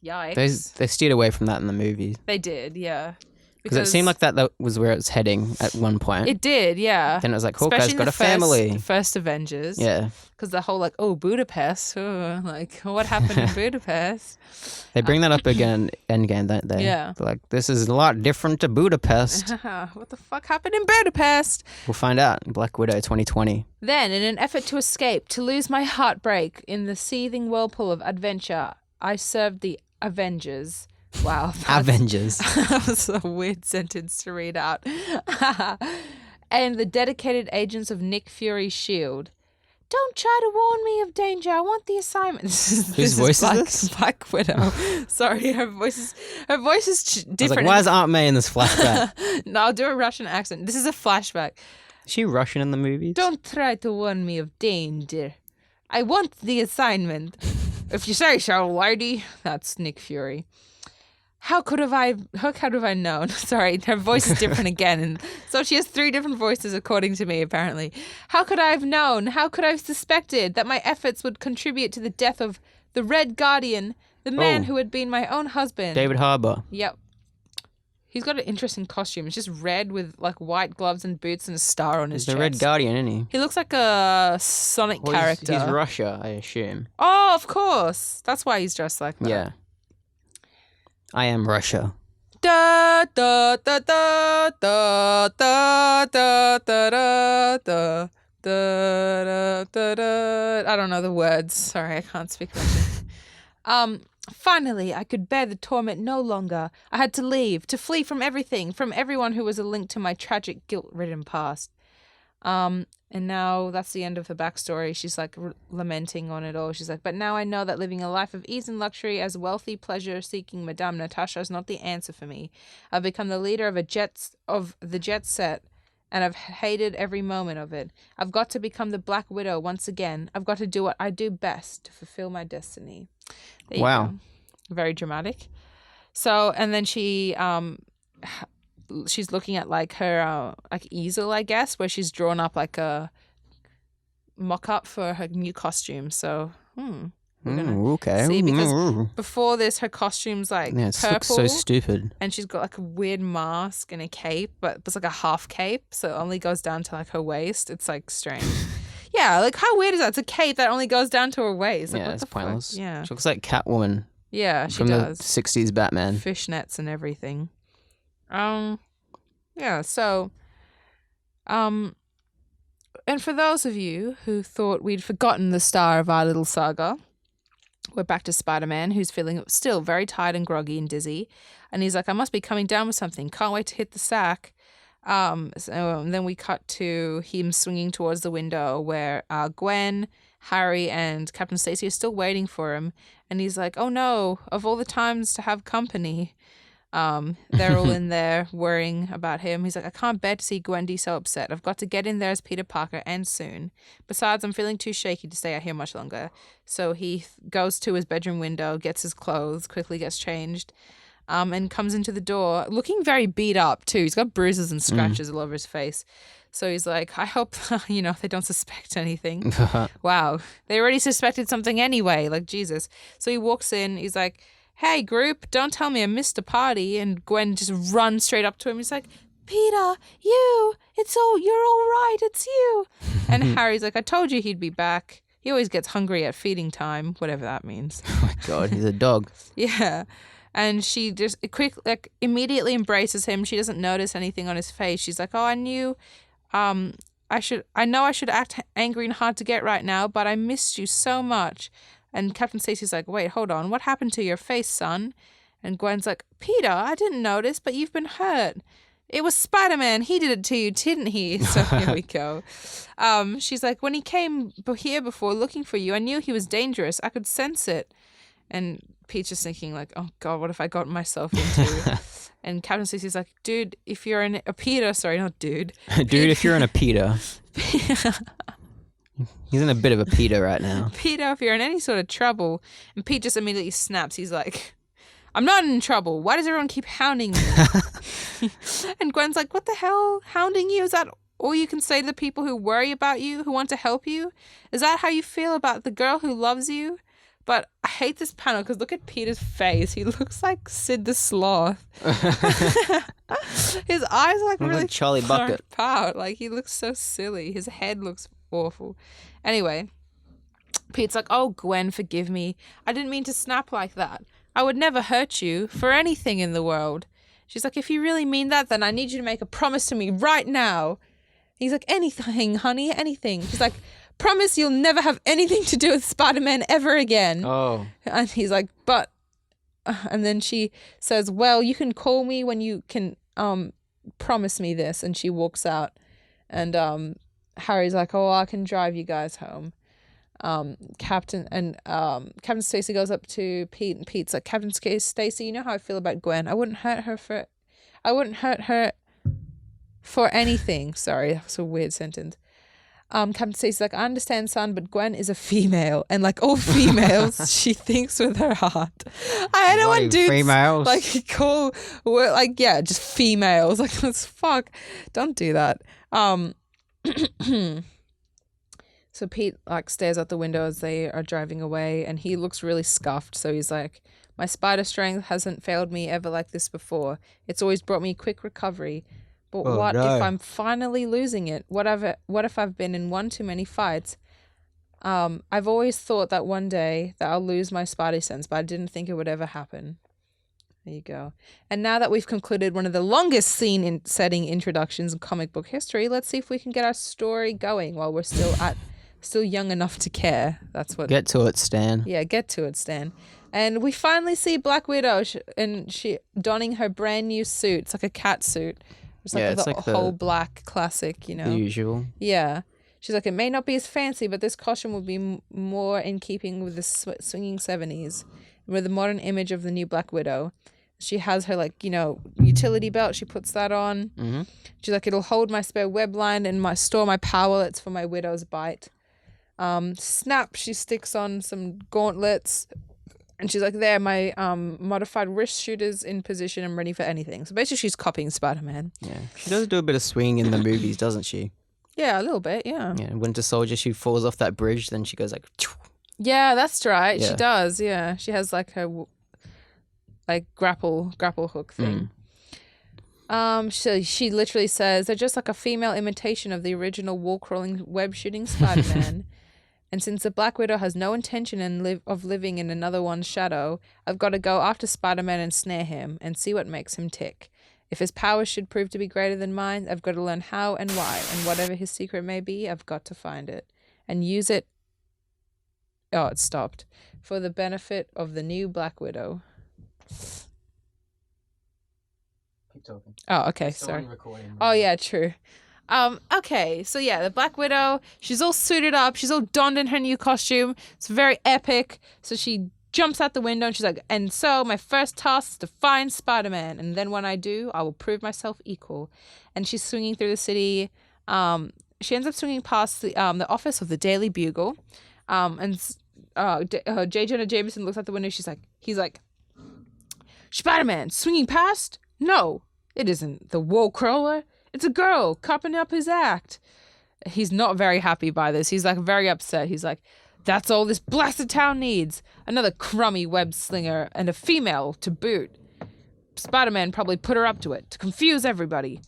Yikes. They steered away from that in the movies. They did, yeah. Because it seemed like that was where it was heading at one point. It did, yeah. Then it was like, Hawkeye's Especially in got a family. The first Avengers. Yeah. Because the whole, like, Budapest. Like, what happened in Budapest? They bring that up again in Endgame, don't they? Yeah. They're like, this is a lot different to Budapest. What the fuck happened in Budapest? We'll find out in Black Widow 2020. Then, in an effort to escape, to lose my heartbreak in the seething whirlpool of adventure, I served the Avengers. Wow. Avengers. That was a weird sentence to read out. And the dedicated agents of Nick Fury's shield. Don't try to warn me of danger. I want the assignment. Whose voice is this? Black Widow. Sorry, her voice is different. I was like, why is Aunt May in this flashback? No, I'll do a Russian accent. This is a flashback. Is she Russian in the movies? Don't try to warn me of danger. I want the assignment. If you say so, lady. That's Nick Fury. How could have I known? Sorry, her voice is different again. And so she has 3 different voices according to me, apparently. How could I have known? How could I have suspected that my efforts would contribute to the death of the Red Guardian, the man who had been my own husband? David Harbour. Yep. He's got an interesting costume. It's just red with like white gloves and boots and a star on his He's the chest. Red Guardian, isn't he? He looks like a Sonic Well, character. He's Russia, I assume. Oh, of course. That's why he's dressed like that. Yeah. I am Russia. Da da da da da da da da da da da da da. I don't know the words. Sorry, I can't speak Russian. Finally, I could bear the torment no longer. I had to leave, to flee from everything, from everyone who was a link to my tragic, guilt-ridden past. And now that's the end of her backstory. She's like lamenting on it all. She's like, but now I know that living a life of ease and luxury as wealthy, pleasure-seeking Madame Natasha is not the answer for me. I've become the leader of the jet set, and I've hated every moment of it. I've got to become the Black Widow once again. I've got to do what I do best to fulfill my destiny. There you Wow. go. Very dramatic. So, and then she's looking at like her like easel, I guess, where she's drawn up like a mock-up for her new costume. So, we're gonna okay. see, because before this, her costume's like Yeah, it purple, looks so stupid. and she's got like a weird mask and a cape, but it's like a half cape, so it only goes down to like her waist. It's like strange. Yeah, like how weird is that? It's a cape that only goes down to her waist. Like, Yeah, what it's the fuck? pointless. Yeah, She looks like Catwoman yeah, she from does. the 60s Batman. Fishnets and everything. Yeah, so and for those of you who thought we'd forgotten the star of our little saga, we're back to Spider-Man, who's feeling still very tired and groggy and dizzy, and he's like, I must be coming down with something, can't wait to hit the sack. So then we cut to him swinging towards the window where Gwen, Harry, and Captain Stacy are still waiting for him, and he's like, oh no, of all the times to have company. They're all in there worrying about him. He's like, I can't bear to see Gwendy so upset. I've got to get in there as Peter Parker, and soon. Besides, I'm feeling too shaky to stay out here much longer. So he goes to his bedroom window, gets his clothes, quickly gets changed, and comes into the door looking very beat up too. He's got bruises and scratches all over his face. So he's like, I hope, they don't suspect anything. Wow. They already suspected something anyway. Like, Jesus. So he walks in. He's like, hey, group, don't tell me I missed a party. And Gwen just runs straight up to him. He's like, Peter, you're all right. It's you. And Harry's like, I told you he'd be back. He always gets hungry at feeding time, whatever that means. Oh my God, he's a dog. Yeah. And she just immediately embraces him. She doesn't notice anything on his face. She's like, oh, I knew, I know I should act angry and hard to get right now, but I missed you so much. And Captain Stacy's like, wait, hold on. What happened to your face, son? And Gwen's like, Peter, I didn't notice, but you've been hurt. It was Spider-Man. He did it to you, didn't he? So here we go. She's like, when he came here before looking for you, I knew he was dangerous. I could sense it. And Pete's just thinking like, oh God, what have I gotten myself into? And Captain Stacy's like, dude, if you're in a Peter, sorry, not dude. Dude, if you're in a Peter. He's in a bit of a Peter right now. Peter, if you're in any sort of trouble. And Pete just immediately snaps. He's like, I'm not in trouble. Why does everyone keep hounding me? And Gwen's like, what the hell? Hounding you? Is that all you can say to the people who worry about you, who want to help you? Is that how you feel about the girl who loves you? But I hate this panel because look at Peter's face. He looks like Sid the Sloth. His eyes are like Looks really like Charlie Bucket. out. Like he looks so silly. His head looks awful. Anyway, Pete's like, oh, Gwen, forgive me. I didn't mean to snap like that. I would never hurt you for anything in the world. She's like, if you really mean that, then I need you to make a promise to me right now. He's like, anything, honey, anything. She's like, promise you'll never have anything to do with Spider-Man ever again. Oh. And he's like, but... And then she says, well, you can call me when you can promise me this. And she walks out. And Harry's like, oh, I can drive you guys home. Captain Stacy goes up to Pete, and Pete's like, Captain Stacy, you know how I feel about Gwen. I wouldn't hurt her for anything. Sorry, that was a weird sentence. Captain Stacy's like, I understand, son, but Gwen is a female, and like all females, she thinks with her heart. I don't want dudes females? like call like just females. Like, let's fuck. Don't do that. So Pete like stares out the window as they are driving away, and he looks really scuffed. So he's like, My spider strength hasn't failed me ever like this before. It's always brought me quick recovery. But what if I'm finally losing it? What if I've been in one too many fights? I've always thought that one day that I'll lose my spidey sense, but I didn't think it would ever happen. There you go. And now that we've concluded one of the longest scene-setting introductions in comic book history, let's see if we can get our story going while we're still young enough to care. That's what. Get to it, Stan. Yeah, get to it, Stan. And we finally see Black Widow, and she donning her brand new suit. It's like a cat suit. It's like the whole black classic, you know. The usual. Yeah. She's like, it may not be as fancy, but this costume will be more in keeping with the swinging 70s, with the modern image of the new Black Widow. She has her, like, you know, utility belt. She puts that on. Mm-hmm. She's like, it'll hold my spare web line and store my powerlets for my widow's bite. Snap, she sticks on some gauntlets. And she's like, there, my modified wrist shooter's in position. I'm ready for anything. So basically, she's copying Spider-Man. Yeah. She does do a bit of swinging in the movies, doesn't she? Yeah, a little bit, yeah. Yeah. Winter Soldier, she falls off that bridge, then she goes like... Yeah, that's right. Yeah. She does, yeah. She has like her grapple hook thing. So she literally says, they're just like a female imitation of the original wall-crawling, web-shooting Spider-Man. And since the Black Widow has no intention of living in another one's shadow, I've got to go after Spider-Man and snare him and see what makes him tick. If his powers should prove to be greater than mine, I've got to learn how and why, and whatever his secret may be, I've got to find it and use it. Oh, it stopped. For the benefit of the new Black Widow. Keep talking. Oh, okay, sorry. Oh, yeah, true. Okay, so yeah, the Black Widow, she's all suited up, she's all donned in her new costume. It's very epic. So she jumps out the window and she's like, and so my first task is to find Spider-Man, and then when I do, I will prove myself equal. And she's swinging through the city. She ends up swinging past the office of the Daily Bugle. And J. Jonah Jameson looks out the window. He's like, Spider-Man swinging past? No, it isn't the wall crawler. It's a girl copping up his act. He's not very happy by this. He's like very upset. He's like, that's all this blasted town needs. Another crummy web slinger and a female to boot. Spider-Man probably put her up to it to confuse everybody.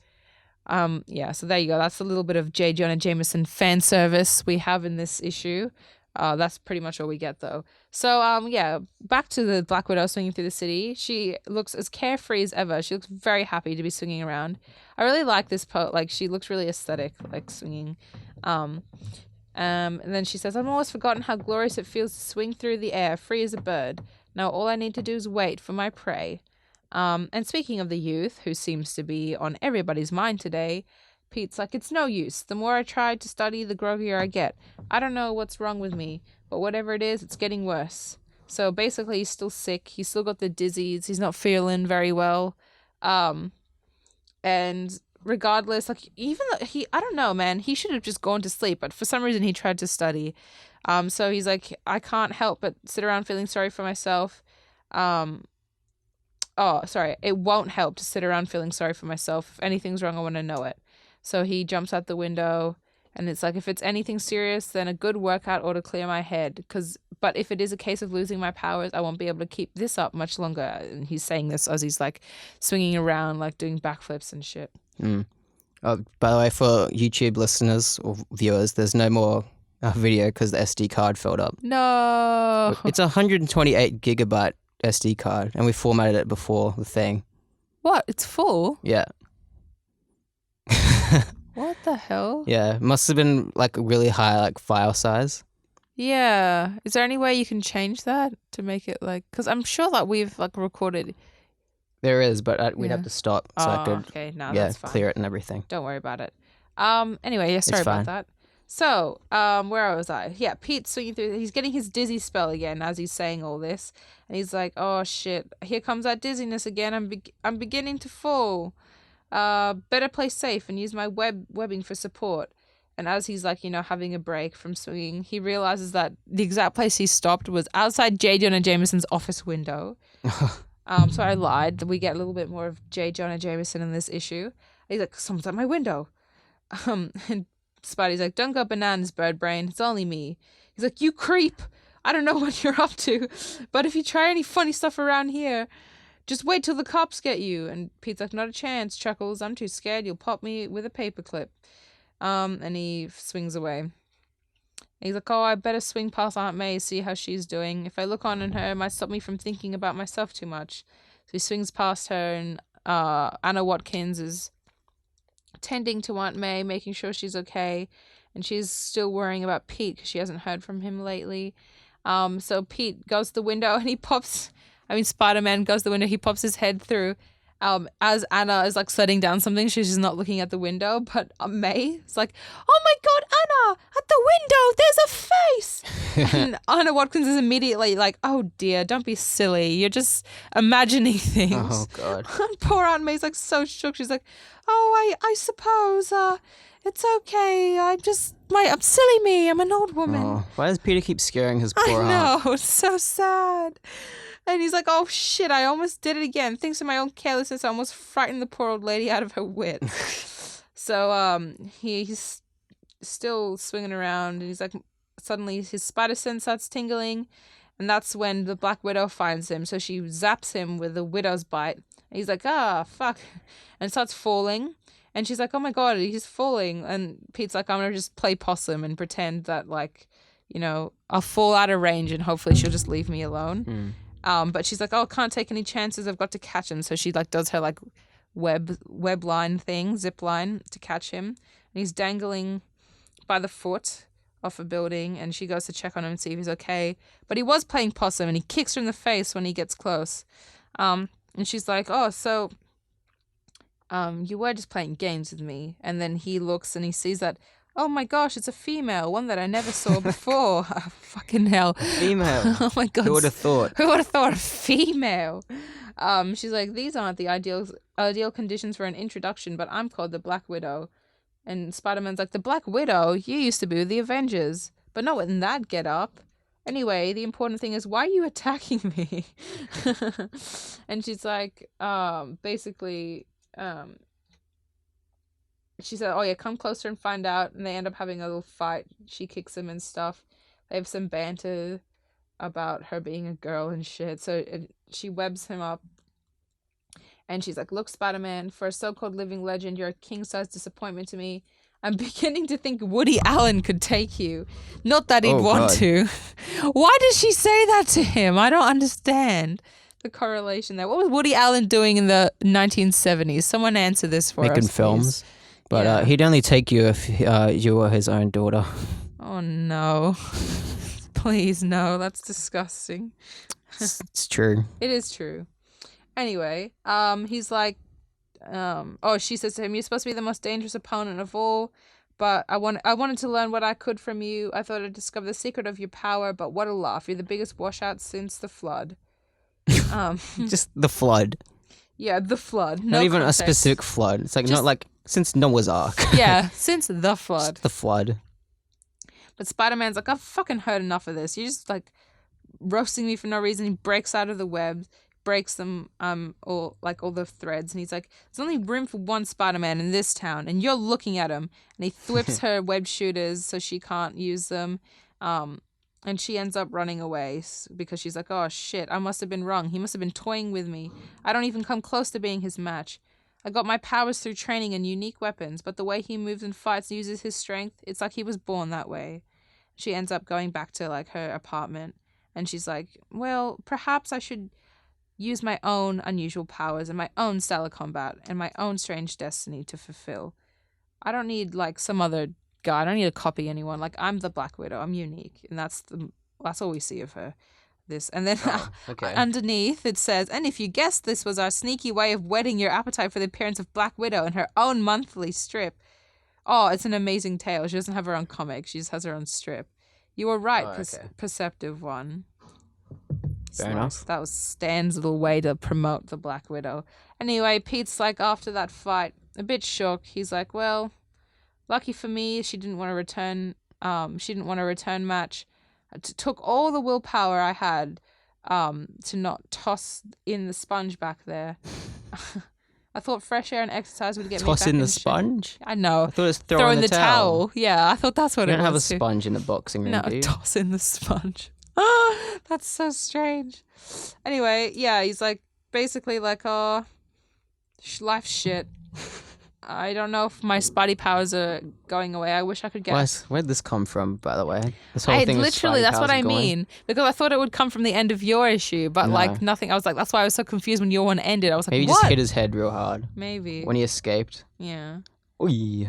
Yeah, so there you go. That's a little bit of J. Jonah Jameson fan service we have in this issue. That's pretty much all we get, though. So, yeah, back to the Black Widow swinging through the city. She looks as carefree as ever. She looks very happy to be swinging around. I really like this like, she looks really aesthetic, like, swinging. And then she says, I've almost forgotten how glorious it feels to swing through the air, free as a bird. Now all I need to do is wait for my prey. And speaking of the youth, who seems to be on everybody's mind today, Pete's like, it's no use. The more I try to study, the groggier I get. I don't know what's wrong with me, but whatever it is, it's getting worse. So basically, he's still sick. He's still got the dizzies. He's not feeling very well. And regardless, like, even though I don't know, man, he should have just gone to sleep, but for some reason he tried to study. So he's like, I can't help but sit around feeling sorry for myself. It won't help to sit around feeling sorry for myself. If anything's wrong, I want to know it. So he jumps out the window, and it's like, if it's anything serious, then a good workout ought to clear my head. But if it is a case of losing my powers, I won't be able to keep this up much longer. And he's saying this as he's like swinging around, like doing backflips and shit. By the way, for YouTube listeners or viewers, there's no more video because the SD card filled up. No. It's a 128 gigabyte SD card, and we formatted it before the thing. What? It's full? Yeah. What the hell? Yeah, must have been like really high, like file size. Yeah. Is there any way you can change that to make it like? Because I'm sure that we've like recorded. There is, but we'd have to stop so I could that's fine. clear it and everything. Don't worry about it. Anyway, yeah, sorry about that. So, where was I? Yeah, Pete's swinging through. He's getting his dizzy spell again as he's saying all this, and he's like, "Oh shit! Here comes that dizziness again. I'm beginning to fall. Better play safe and use my webbing for support." And as he's like, having a break from swinging, he realizes that the exact place he stopped was outside J. Jonah Jameson's office window. So I lied. We get a little bit more of J. Jonah Jameson in this issue. And he's like, someone's at my window. And Spidey's like, don't go bananas, bird brain. It's only me. He's like, you creep. I don't know what you're up to, but if you try any funny stuff around here, just wait till the cops get you. And Pete's like, not a chance, Chuckles. I'm too scared. You'll pop me with a paperclip. And he swings away. He's like, oh, I better swing past Aunt May, see how she's doing. If I look on her, it might stop me from thinking about myself too much. So he swings past her, and Anna Watkins is tending to Aunt May, making sure she's okay. And she's still worrying about Pete because she hasn't heard from him lately. So Pete goes to the window and Spider-Man goes to the window. He pops his head through. As Anna is like setting down something, she's just not looking at the window. But May is like, oh my God, Anna, at the window, there's a face. And Anna Watkins is immediately like, oh dear, don't be silly. You're just imagining things. Oh God. And poor Aunt May's like so shook. She's like, oh, I suppose, it's okay. I'm silly me. I'm an old woman. Oh, why does Peter keep scaring his poor aunt? I know, it's so sad. And he's like, oh shit, I almost did it again. Thanks to my own carelessness, I almost frightened the poor old lady out of her wits. So he's still swinging around, and he's like, suddenly his spider sense starts tingling, and that's when the Black Widow finds him. So she zaps him with the widow's bite. And he's like, fuck, and starts falling. And she's like, oh my God, he's falling. And Pete's like, I'm gonna just play possum and pretend that, like, you know, I'll fall out of range and hopefully she'll just leave me alone. But she's like, oh, can't take any chances. I've got to catch him. So she like does her like web line thing, zip line to catch him. And he's dangling by the foot off a building, and she goes to check on him and see if he's okay. But he was playing possum, and he kicks her in the face when he gets close. And she's like, oh, so you were just playing games with me. And then he looks and he sees that, oh my gosh, it's a female, one that I never saw before. Oh, fucking hell. Female. Oh my God. Who would have thought? Who would have thought a female? She's like, these aren't the ideal conditions for an introduction, but I'm called the Black Widow. And Spider-Man's like, the Black Widow? You used to be with the Avengers, but not in that get-up. Anyway, the important thing is, why are you attacking me? And she's like, she said, oh yeah, come closer and find out. And they end up having a little fight. She kicks him and stuff. They have some banter about her being a girl and shit. So she webs him up. And she's like, look, Spider-Man, for a so-called living legend, you're a king-sized disappointment to me. I'm beginning to think Woody Allen could take you. Not that he'd want to. Why did she say that to him? I don't understand the correlation there. What was Woody Allen doing in the 1970s? Someone answer this for us, Making please. films. But he'd only take you if you were his own daughter. Oh, no. Please, no. That's disgusting. It's true. It is true. Anyway, he's like, she says to him, you're supposed to be the most dangerous opponent of all, but I wanted to learn what I could from you. I thought I'd discover the secret of your power, but what a laugh. You're the biggest washout since the flood. Just the flood. Yeah, the flood. Not even a specific flood. It's like not like since Noah's Ark. Yeah, since the flood. Just the flood. But Spider-Man's like, I've fucking heard enough of this. You're just like roasting me for no reason. He breaks out of the web, breaks them, all the threads, and he's like, there's only room for one Spider-Man in this town, and you're looking at him. And he thwips her web shooters so she can't use them. And she ends up running away because she's like, oh shit, I must have been wrong. He must have been toying with me. I don't even come close to being his match. I got my powers through training and unique weapons, but the way he moves and fights and uses his strength, it's like he was born that way. She ends up going back to like her apartment, and she's like, well, perhaps I should use my own unusual powers and my own style of combat and my own strange destiny to fulfill. I don't need like some other guy. I don't need to copy anyone. Like, I'm the Black Widow. I'm unique, and that's all we see of her. This, and then underneath it says, and if you guessed this was our sneaky way of whetting your appetite for the appearance of Black Widow in her own monthly strip. Oh, it's an amazing tale. She doesn't have her own comic. She just has her own strip. You were right, perceptive one. Fair enough. That was Stan's little way to promote the Black Widow. Anyway, Pete's like, after that fight, a bit shook. He's like, well, lucky for me, she didn't want to return. She didn't want a return match. Took all the willpower I had to not toss in the sponge back there. I thought fresh air and exercise would get me back Toss in the sponge? I know. I thought it was throw in the towel. Yeah, I thought that's what it was. You don't have a too. sponge in the boxing ring, No, do you? toss in the sponge. That's so strange. Anyway, yeah, he's like basically like, oh, life's shit. I don't know if my Spidey powers are going away. I wish I could guess. Where'd this come from, by the way? This whole thing with literally, Spidey that's what powers I going? mean. Because I thought it would come from the end of your issue, but like nothing. I was like, that's why I was so confused when your one ended. I was like, Maybe he what? just hit his head real hard Maybe. when he escaped. Yeah. Oy.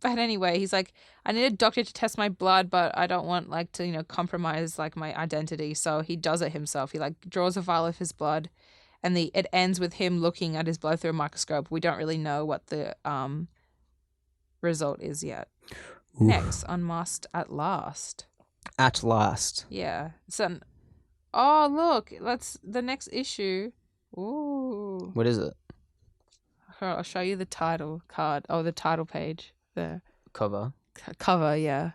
But anyway, he's like, I need a doctor to test my blood, but I don't want like to, compromise like my identity. So he does it himself. He like draws a vial of his blood, and it ends with him looking at his blood through a microscope. We don't really know what the result is yet. Oof. Next, Unmasked at Last. At last. Yeah. Oh look, that's the next issue. Ooh. What is it? I'll show you the title card. Oh, the title page. The Cover. Cover, yeah.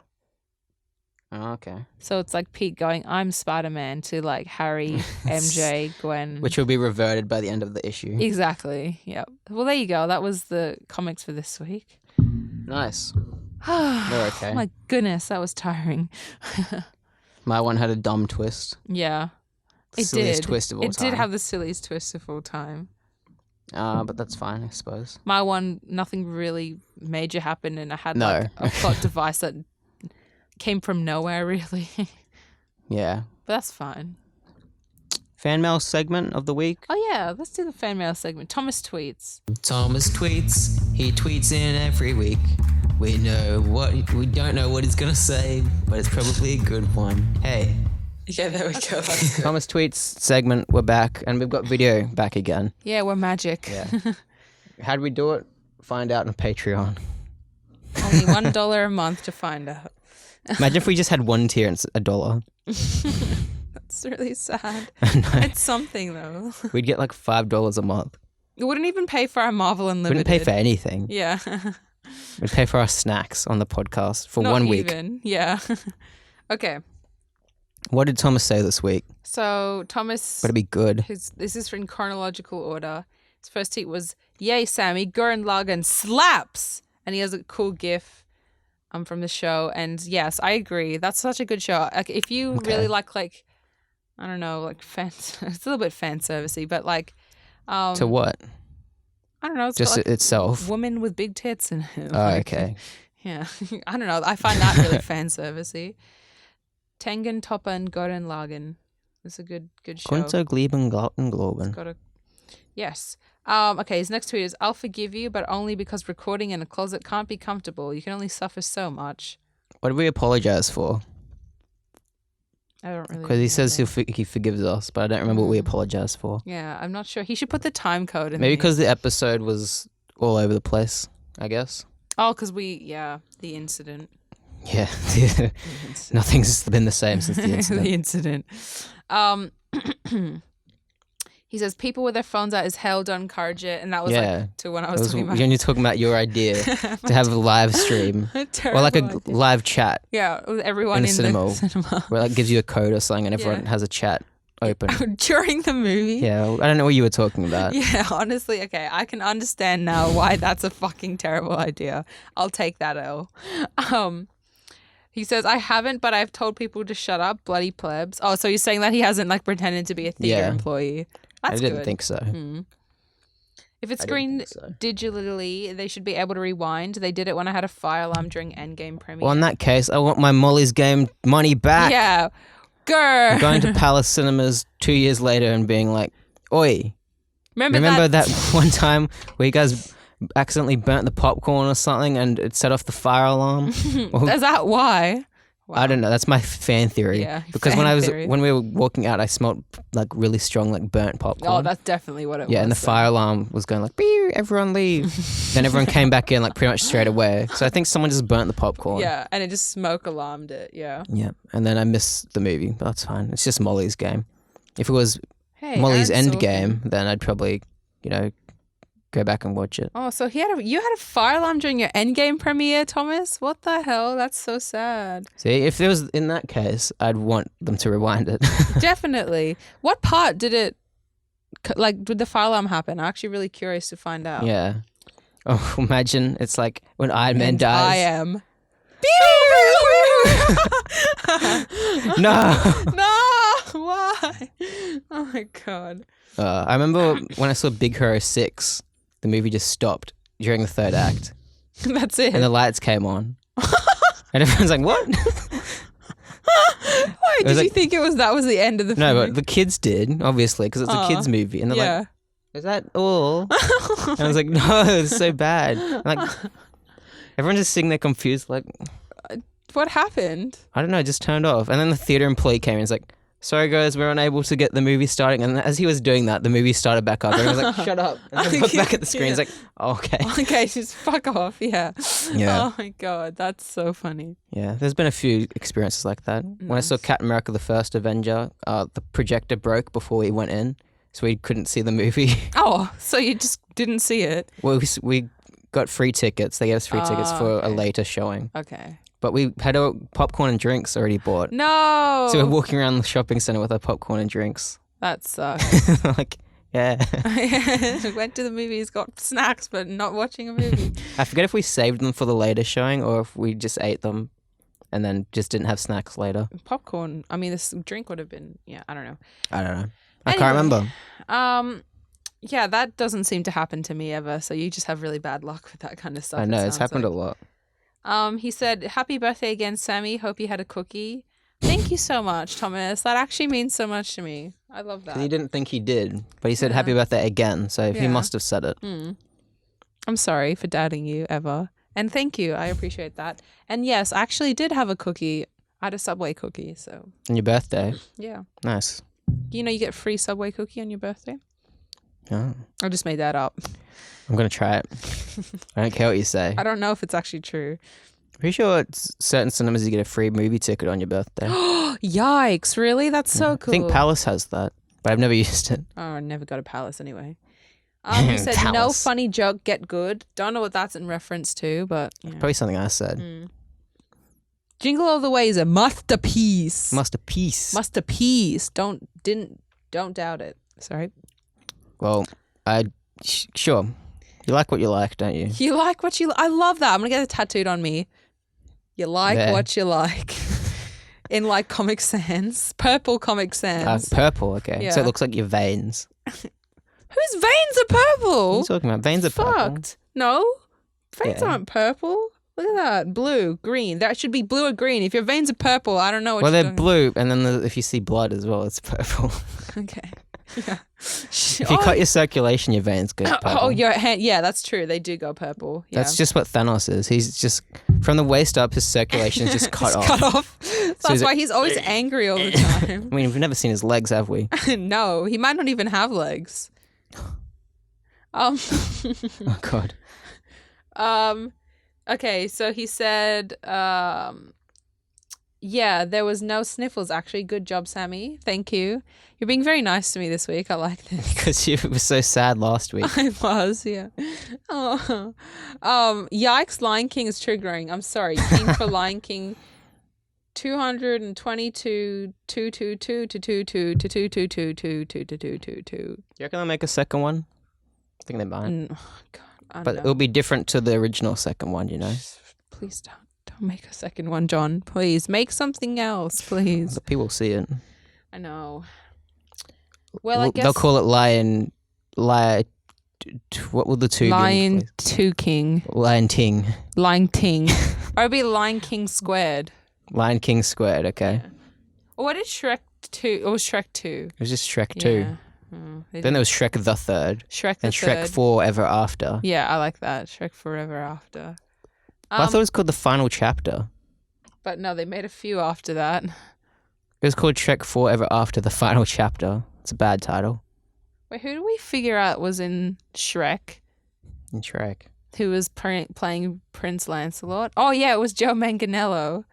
Oh, okay. So it's like Pete going, I'm Spider-Man, to like Harry, MJ, Gwen. Which will be reverted by the end of the issue. Exactly, yeah. Well, there you go. That was the comics for this week. Nice. They're okay. Oh my goodness, that was tiring. My one had a dumb twist. Yeah. Silliest twist of all time. It did have the silliest twist of all time. But that's fine, I suppose. My one, nothing really major happened, and I had No. like a plot device that came from nowhere, really. Yeah. But that's fine. Fan mail segment of the week. Oh yeah, let's do the fan mail segment. Thomas tweets. Thomas tweets. He tweets in every week. We don't know what he's gonna say, but it's probably a good one. Hey. Yeah, there we go. That's good. Thomas tweets segment. We're back, and we've got video back again. Yeah, we're magic. Yeah. How'd we do it? Find out on Patreon. Only $1 a month to find out. Imagine if we just had one tier and it's $1. That's really sad. No. It's something though. We'd get like $5 a month. It wouldn't even pay for our Marvel Unlimited. Wouldn't pay for anything. Yeah. We'd pay for our snacks on the podcast for Not 1 week. even. Yeah. Okay. What did Thomas say this week? So Thomas, Better be good. this is in chronological order. His first tweet was, "Yay, Sammy, Gurren Lagann slaps," and he has a cool GIF from the show. And yes, I agree. That's such a good show. Like if you really like I don't know, like it's a little bit fan servicey, but like To what? I don't know. It's Just got, like, itself. woman with big tits in it. Oh, okay. Yeah. I don't know. I find that really fan servicey. Tengen Toppa and Gurren Lagann. It's a good show. Kunter Glieben Globen Globen. Yes. Okay, his next tweet is, "I'll forgive you, but only because recording in a closet can't be comfortable. You can only suffer so much." What do we apologize for? I don't really Because he says remember. he forgives us, but I don't remember what we apologize for. Yeah, I'm not sure. He should put the time code in. Maybe these. because the episode was all over the place, I guess. Oh, because the incident. Yeah. Nothing's been the same since the incident. The incident. He says, "People with their phones out is hell, don't encourage it." And that was like to when I was talking about. When you're talking about your idea to have a live stream or like a live chat Yeah, with everyone in in a cinema, the cinema. where like gives you a code or something and everyone Yeah. has a chat open. During the movie. Yeah, I don't know what you were talking about. Yeah, honestly, okay, I can understand now why that's a fucking terrible idea. I'll take that L. He says, "I haven't, but I've told people to shut up, bloody plebs." Oh, so you're saying that he hasn't like pretended to be a theater Yeah. employee? That's I didn't good. think so. If it's I didn't screened think so. digitally, they should be able to rewind. They did it when I had a fire alarm during Endgame premiere. Well, in that case, I want my Molly's Game money back. Yeah, grr. I'm going to Palace Cinemas 2 years later and being like, "Oi, remember that one time where you guys accidentally burnt the popcorn or something and it set off the fire alarm?" Well, Is that why? Wow. I don't know. That's my fan theory. Yeah, because fan theory. when we were walking out, I smelled like really strong like burnt popcorn. Oh, that's definitely what it was. Yeah, and the then. fire alarm was going like, "Beep, everyone leave." Then everyone came back in like pretty much straight away. So I think someone just burnt the popcorn. Yeah, and it just smoke alarmed it. Yeah. Yeah, and then I missed the movie, but that's fine. It's just Molly's Game. If it was Hey, Molly's Aaron End Sorkin. Game, then I'd probably, go back and watch it. Oh, so you had a fire alarm during your Endgame premiere, Thomas? What the hell? That's so sad. See, if it was in that case, I'd want them to rewind it. Definitely. What part did did the fire alarm happen? I'm actually really curious to find out. Yeah. Oh, imagine it's like when Iron Man And dies. I am. No. No. Why? Oh my god. I remember when I saw Big Hero 6, the movie just stopped during the third act. That's it. And the lights came on. And everyone's like, what? Why did you think that was the end of the No, movie? but the kids did, obviously, because it's a kids' movie. And they're like, is that all? And I was like, no, it's so bad. And like, everyone's just sitting there confused, like, What happened? I don't know, it just turned off. And then the theater employee came in and was like, sorry guys, we're unable to get the movie starting. And as he was doing that, the movie started back up. And he was like, shut up. And then looked back at the screen. He's like, oh, okay. Okay, just fuck off. Yeah. Yeah. Oh my god, that's so funny. Yeah, there's been a few experiences like that. When I saw Captain America: The First Avenger, the projector broke before we went in, so we couldn't see the movie. Oh, so you just didn't see it? Well, we got free tickets. They gave us free tickets for a later showing. Okay. But we had our popcorn and drinks already bought. No. So we're walking around the shopping center with our popcorn and drinks. That sucks. Like, yeah. Went to the movies, got snacks, but not watching a movie. I forget if we saved them for the later showing or if we just ate them and then just didn't have snacks later. Popcorn. I mean, this drink would have been. Yeah, I don't know. I don't know. I can't remember. Yeah, that doesn't seem to happen to me ever. So you just have really bad luck with that kind of stuff. I know, it's happened a lot. He said, happy birthday again, Sammy. Hope you had a cookie. Thank you so much, Thomas. That actually means so much to me. I love that. Because he didn't think he did, but he said happy birthday again, so he must have said it. I'm sorry for doubting you ever. And thank you. I appreciate that. And yes, I actually did have a cookie. I had a Subway cookie, so. On your birthday? Yeah. Nice. You know you get free Subway cookie on your birthday? Oh. I just made that up. I'm going to try it. I don't care what you say. I don't know if it's actually true. Pretty sure it's certain cinemas you get a free movie ticket on your birthday. Yikes, really? That's so cool. I think Palace has that, but I've never used it. Oh, I never got a Palace anyway. He said, no Palace. funny joke, get good. Don't know what that's in reference to, but yeah. Probably something I said. Jingle All the Way is a masterpiece. Masterpiece. Masterpiece. Don't doubt it. Sorry. Well, sure. You like what you like, don't you? You like what you I love that. I'm going to get it tattooed on me. You like what you like. In like Comic Sans. Purple Comic Sans. Purple, okay. Yeah. So it looks like your veins. Whose veins are purple? What are you talking about? Veins are purple. Fucked. No. Veins aren't purple. Look at that. Blue, green. That should be blue or green. If your veins are purple, I don't know what Well, you're they're doing. blue, and then if you see blood as well, it's purple. Okay. Yeah. If you cut your circulation, your veins go purple. Oh, your hand. Yeah, that's true. They do go purple. Yeah. That's just what Thanos is. He's just, from the waist up, his circulation is just cut It's off. cut off. That's he's why he's always angry all the time. I mean, we've never seen his legs, have we? No, he might not even have legs. Oh, God. Okay, so he said, yeah, there was no sniffles, actually. Good job, Sammy. Thank you. You're being very nice to me this week. I like this. Because you were so sad last week. I was, yeah. Oh. Yikes, Lion King is triggering. I'm sorry. King for Lion King 222 222 to 22 to 222 to 222. You reckon they'll make a second one? I think they might. Oh, God. I But don't know. it'll be different to the original second one, you know? Please don't make a second one, John. Please make something else, please. The people will see it. I know. Well, I guess They'll call it Lion... What will the two Lion be? 2 King. Lion Ting. Lion Ting. Or it'd be Lion King squared. Lion King squared, okay. Yeah. Or what is Shrek 2? It was Shrek 2. It was just Shrek 2. Yeah. Then there was Shrek the Third. Shrek the And Shrek Third. 4 Ever After. Yeah, I like that. Shrek Forever After. I thought it was called The Final Chapter. But no, they made a few after that. It was called Shrek 4 Ever After, The Final Chapter. It's a bad title. Wait, who do we figure out was in Shrek? In Shrek. Who was playing Prince Lancelot? Oh, yeah, it was Joe Manganiello.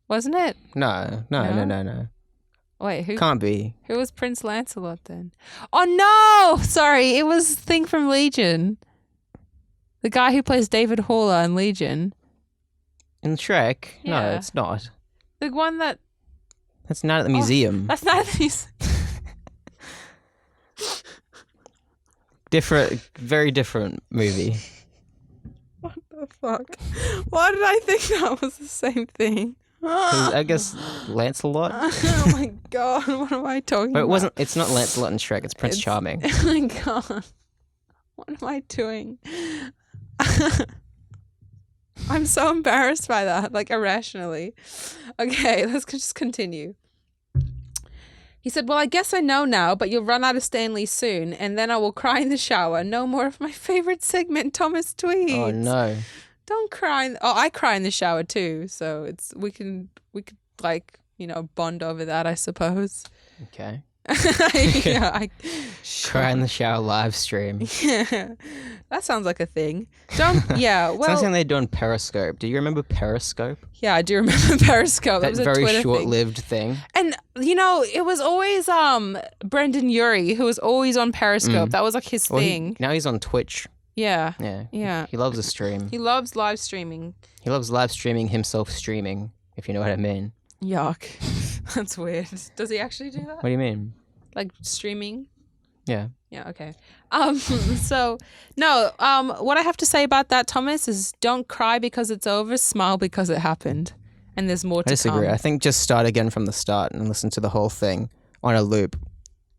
Wasn't it? No. Wait, who Can't be. who was Prince Lancelot then? Oh, no! Sorry, it was Thing from Legion. The guy who plays David Haller in Legion. In Shrek? No, Yeah. it's not. The one that... That's not at the museum. That's not these... Different, very different movie. What the fuck? Why did I think that was the same thing? I guess Lancelot. Oh my god, what am I talking But about? it's not Lancelot and Shrek, it's Prince Charming. Oh my god. What am I doing? I'm so embarrassed by that, like irrationally. Okay, let's just continue. He said, well, I guess I know now, but you'll run out of Stanley soon, and then I will cry in the shower. No more of my favorite segment, Thomas tweets. Oh no. Don't cry. I cry in the shower too, so we could like, bond over that, I suppose. Okay. Yeah, Cry in the shower live stream. Yeah, that sounds like a thing. Yeah, well, Something they do on Periscope. Do you remember Periscope? yeah, I do remember Periscope. That was a very Twitter short-lived thing. And it was always Brendan Urie who was always on Periscope. That was like his thing. Now he's on Twitch. Yeah. Yeah. He loves a stream. He loves live streaming. He loves live streaming himself streaming, if you know what I mean. Yuck. That's weird. Does he actually do that? What do you mean? Like streaming? Yeah. Yeah, okay. So no, what I have to say about that, Thomas, is don't cry because it's over, smile because it happened. And there's more to I disagree. come. I think just start again from the start and listen to the whole thing on a loop.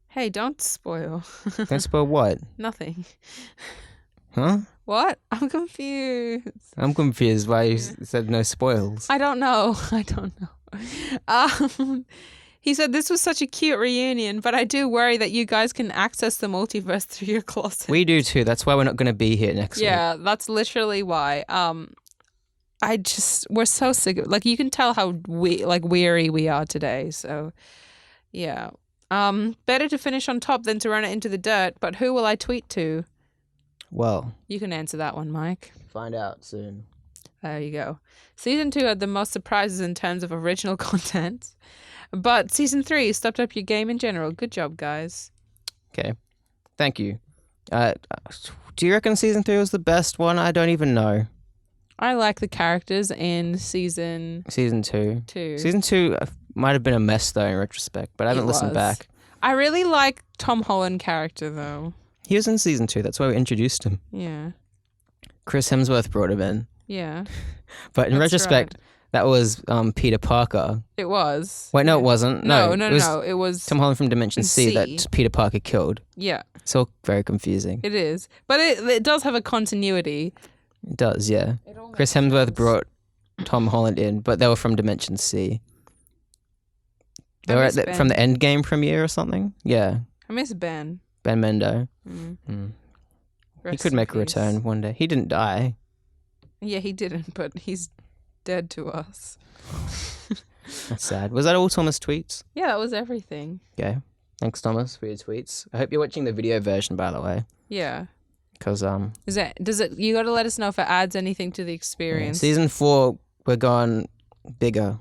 Hey, don't spoil. Don't spoil what? Nothing. Huh? What? I'm confused. I'm confused why you said no spoils. I don't know. He said this was such a cute reunion, but I do worry that you guys can access the multiverse through your closet. We do too. That's why we're not going to be here next week. Yeah, that's literally why. We're so sick of, like, you can tell how weary we are today. So, yeah. Better to finish on top than to run it into the dirt. But who will I tweet to? Well, You can answer that one, Mike. find out soon. There you go. Season 2 had the most surprises in terms of original content. But Season 3 stepped up your game in general. Good job, guys. Okay. Thank you. Do you reckon season 3 was the best one? I don't even know. I like the characters in Season 2. 2. Season 2 might have been a mess though in retrospect, but I haven't listened back. I really like Tom Holland character though. He was in season 2. That's why we introduced him. Yeah. Chris Hemsworth brought him in. Yeah. But in That's retrospect, that was Peter Parker. It was. Wait, no, it wasn't. No. It was Tom Holland from Dimension C that Peter Parker killed. Yeah. It's all very confusing. It is. But it does have a continuity. It does, yeah. Chris Hemsworth brought Tom Holland in, but they were from Dimension C. They were from the Endgame premiere or something? Yeah. I miss Ben. Ben Mendo. Mm. He could make a return one day. He didn't die. Yeah, he didn't, but he's dead to us. That's sad. Was that all Thomas tweets? Yeah, that was everything. Okay. Thanks, Thomas, for your tweets. I hope you're watching the video version, by the way. Yeah. Because you got to let us know if it adds anything to the experience. Season 4, we're going bigger.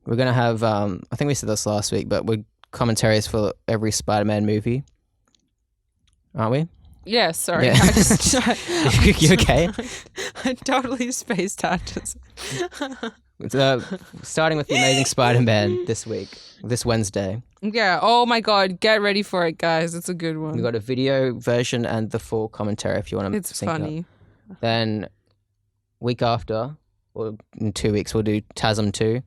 We're going to have, I think we said this last week, but we're commentaries for every Spider-Man movie. Aren't we? Yeah, sorry. Yeah. You okay? I totally spaced out. Starting with The Amazing Spider-Man this Wednesday. Yeah, oh my god, get ready for it, guys. It's a good one. We've got a video version and the full commentary if you want to It's sync funny. up. Then week after, or in 2 weeks, we'll do TASM 2.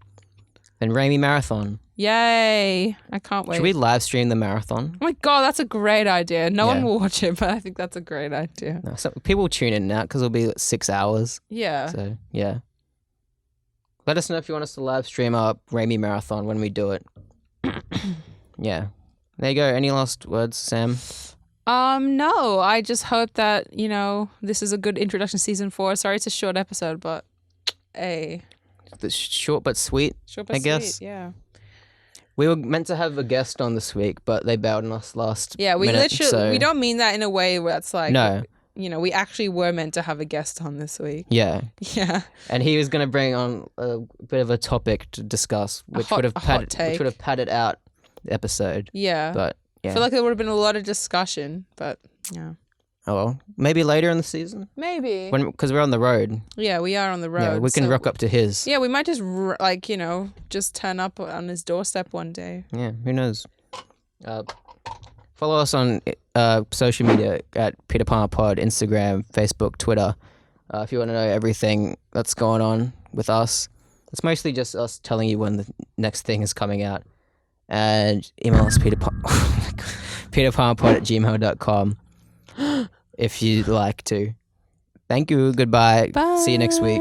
Then Raimi Marathon. Yay. I can't wait. Should we live stream the marathon? Oh my god, that's a great idea. No Yeah. one will watch it, but I think that's a great idea. No, so people will tune in now because it'll be 6 hours. Yeah. So, yeah. Let us know if you want us to live stream our Raimi Marathon when we do it. Yeah. There you go. Any last words, Sam? No, I just hope that, this is a good introduction to season 4. Sorry it's a short episode, but hey. It's short but sweet, Short but I guess. sweet, yeah. We were meant to have a guest on this week, but they bailed on us last Yeah, we minute, we don't mean that in a way where it's like, No. We actually were meant to have a guest on this week. Yeah. Yeah. And he was going to bring on a bit of a topic to discuss, which would have padded out the episode. Yeah. But yeah. I feel like there would have been a lot of discussion, but yeah. Oh well, maybe later in the season. Maybe. Because we're on the road. Yeah, we are on the road. Yeah, we can rock up to his. Yeah, we might just just turn up on his doorstep one day. Yeah, who knows? Follow us on social media at peterpalmerpod, Instagram, Facebook, Twitter. If you want to know everything that's going on with us, it's mostly just us telling you when the next thing is coming out. And email us peterpalmerpod@gmail.com if you'd like to. Thank you. Goodbye. Bye. See you next week.